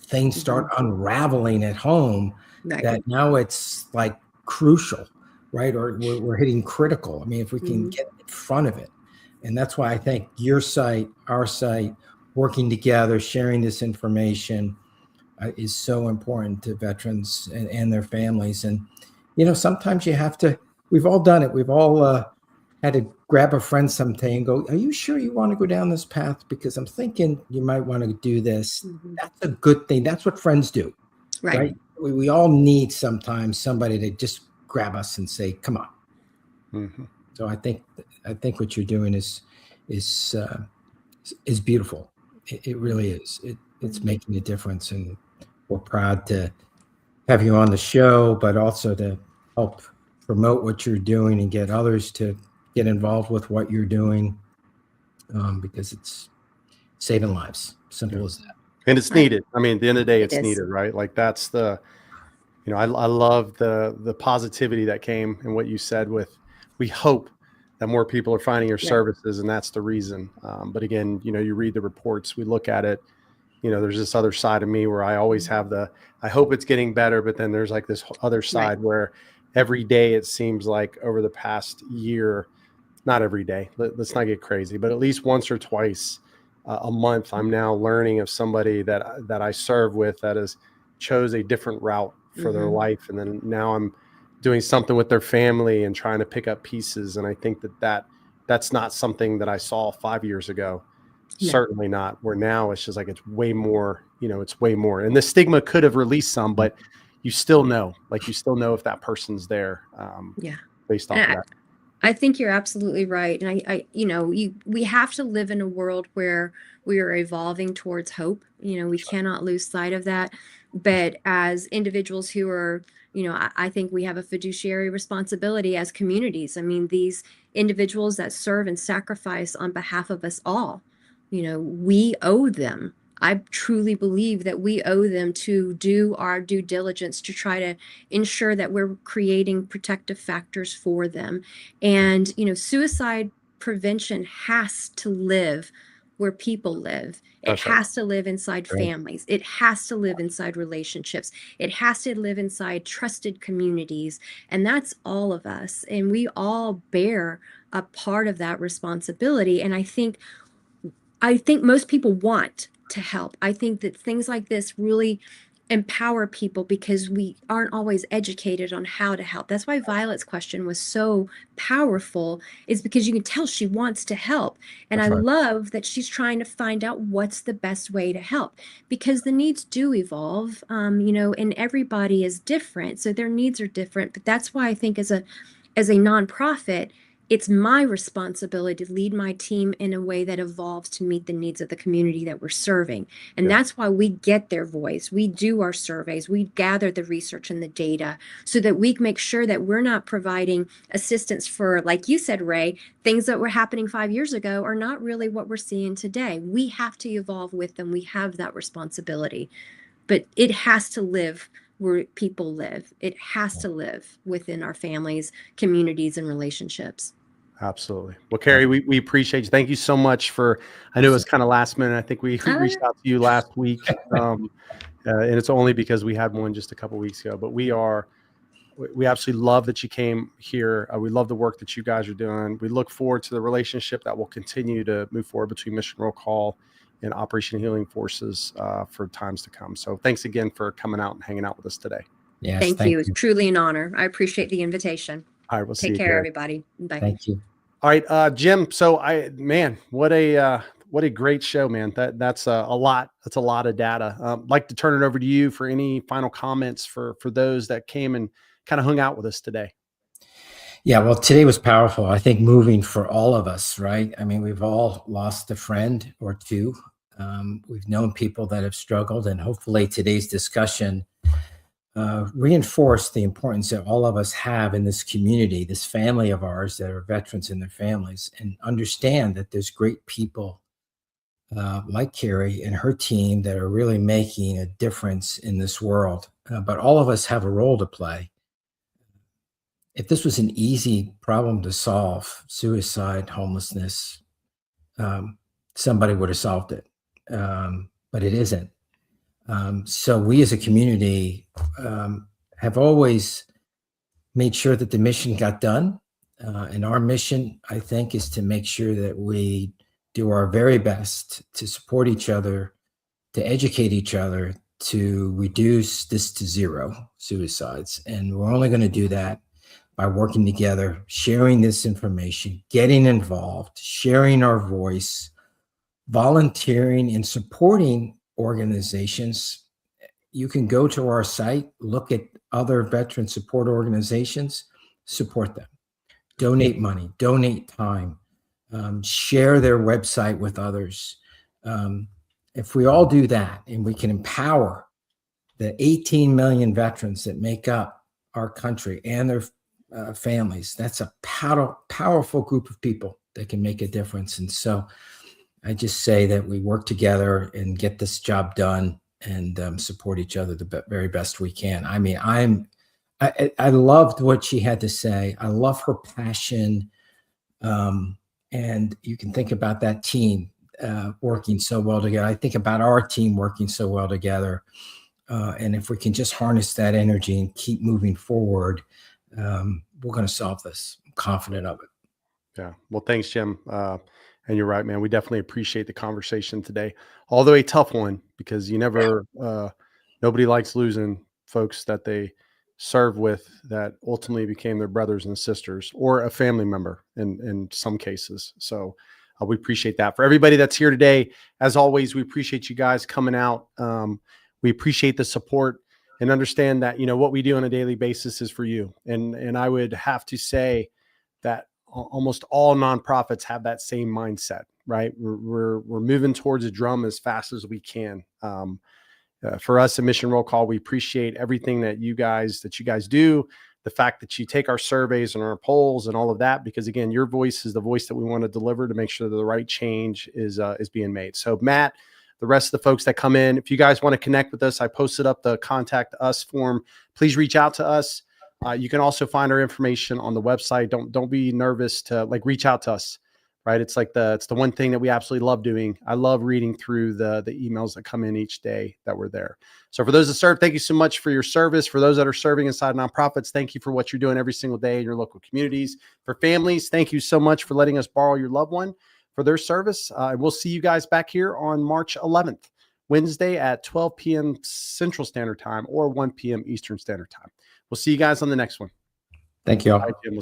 things start unraveling at home, that now it's like crucial. Right? Or we're hitting critical. I mean, if we can get in front of it. And that's why I think your site, our site, working together, sharing this information is so important to veterans and their families. And, sometimes you have to, we've all done it. We've all had to grab a friend someday and go, are you sure you want to go down this path? Because I'm thinking you might want to do this. That's a good thing. That's what friends do. Right? We all need sometimes somebody to just grab us and say, come on. So I think what you're doing is beautiful. It really is. It's making a difference, and we're proud to have you on the show, but also to help promote what you're doing and get others to get involved with what you're doing, because it's saving lives. Simple as that. And it's needed. I mean, at the end of the day, It it's is. needed, right? Like that's the, I love the positivity that came in what you said with, we hope that more people are finding your services, and that's the reason. But again, you read the reports, we look at it, there's this other side of me where I always have I hope it's getting better, but then there's like this other side where every day it seems like over the past year, not every day, let's not get crazy, but at least once or twice a month, I'm now learning of somebody that I serve with that has chose a different route for their life. And then now I'm doing something with their family and trying to pick up pieces. And I think that's not something that I saw 5 years ago. No. Certainly not. Where now it's just like, it's way more, it's way more. And the stigma could have released some, but you still know if that person's there. Based off of that. I think you're absolutely right. And we have to live in a world where we are evolving towards hope. We cannot lose sight of that. But as individuals who are, I think we have a fiduciary responsibility as communities. I mean, these individuals that serve and sacrifice on behalf of us all, we owe them. I truly believe that we owe them to do our due diligence to try to ensure that we're creating protective factors for them. And, suicide prevention has to live where people live. It has to live inside families. It has to live inside relationships. It has to live inside trusted communities. And that's all of us. And we all bear a part of that responsibility. And I think most people want to help. I think that things like this really empower people because we aren't always educated on how to help. That's why Violet's question was so powerful, is because you can tell she wants to help. And I love that she's trying to find out what's the best way to help, because the needs do evolve, and everybody is different. So their needs are different. But that's why I think as a nonprofit, it's my responsibility to lead my team in a way that evolves to meet the needs of the community that we're serving. And that's why we get their voice. We do our surveys. We gather the research and the data so that we make sure that we're not providing assistance for, like you said, Ray, things that were happening 5 years ago are not really what we're seeing today. We have to evolve with them. We have that responsibility. But it has to live where people live. It has to live within our families, communities, and relationships. Absolutely. Well, Carrie, we appreciate you. Thank you so much I know it was kind of last minute. I think we reached out to you last week. And it's only because we had one just a couple of weeks ago, but we absolutely love that you came here. We love the work that you guys are doing. We look forward to the relationship that will continue to move forward between Mission Roll Call and Operation Healing Forces for times to come. So thanks again for coming out and hanging out with us today. Yes, thank you. It's truly an honor. I apprate the invitation. All right, we'll see you. Take care, everybody. Bye. Thank you. All right, Jim. So what a great show, man. That's a lot. That's a lot of data. I'd like to turn it over to you for any final comments for those that came and kind of hung out with us today. Yeah, well, today was powerful. I think moving for all of us, right? I mean, we've all lost a friend or two. We've known people that have struggled, and hopefully today's discussion reinforce the importance that all of us have in this community, this family of ours that are veterans and their families, and understand that there's great people like Carrie and her team that are really making a difference in this world. But all of us have a role to play. If this was an easy problem to solve, suicide, homelessness, somebody would have solved it. But it isn't. So we as a community have always made sure that the mission got done. And our mission, I think, is to make sure that we do our very best to support each other, to educate each other, to reduce this to zero, suicides. And we're only going to do that by working together, sharing this information, getting involved, sharing our voice, volunteering and supporting organizations. You can go to our site, look at other veteran support organizations, support them. donate money, donate time, share their website with others. If we all do that and we can empower the 18 million veterans that make up our country and their families, that's a powerful group of people that can make a difference. And so I just say that we work together and get this job done and support each other the very best we can. I mean, I loved what she had to say. I love her passion. And you can think about that team working so well together. I think about our team working so well together. And if we can just harness that energy and keep moving forward, we're going to solve this. I'm confident of it. Yeah. Well, thanks, Jim. And you're right, man. We definitely appreciate the conversation today, although a tough one, because you never, nobody likes losing folks that they serve with that ultimately became their brothers and sisters or a family member in some cases. So we appreciate that. For everybody that's here today, as always, we appreciate you guys coming out. We appreciate the support and understand that, what we do on a daily basis is for you. And I would have to say that almost all nonprofits have that same mindset, right? We're moving towards a drum as fast as we can. For us at Mission Roll Call, we appreciate everything that you guys do, the fact that you take our surveys and our polls and all of that, because again, your voice is the voice that we want to deliver to make sure that the right change is being made. So Matt, the rest of the folks that come in, if you guys want to connect with us, I posted up the contact us form. Please reach out to us. You can also find our information on the website. Don't be nervous to reach out to us, right? It's the one thing that we absolutely love doing. I love reading through the emails that come in each day that we're there. So for those that serve, thank you so much for your service. For those that are serving inside nonprofits, thank you for what you're doing every single day in your local communities. For families, thank you so much for letting us borrow your loved one for their service. We'll see you guys back here on March 11th, Wednesday at 12 p.m. Central Standard Time or 1 p.m. Eastern Standard Time. We'll see you guys on the next one. Thank you all. Bye, Jim.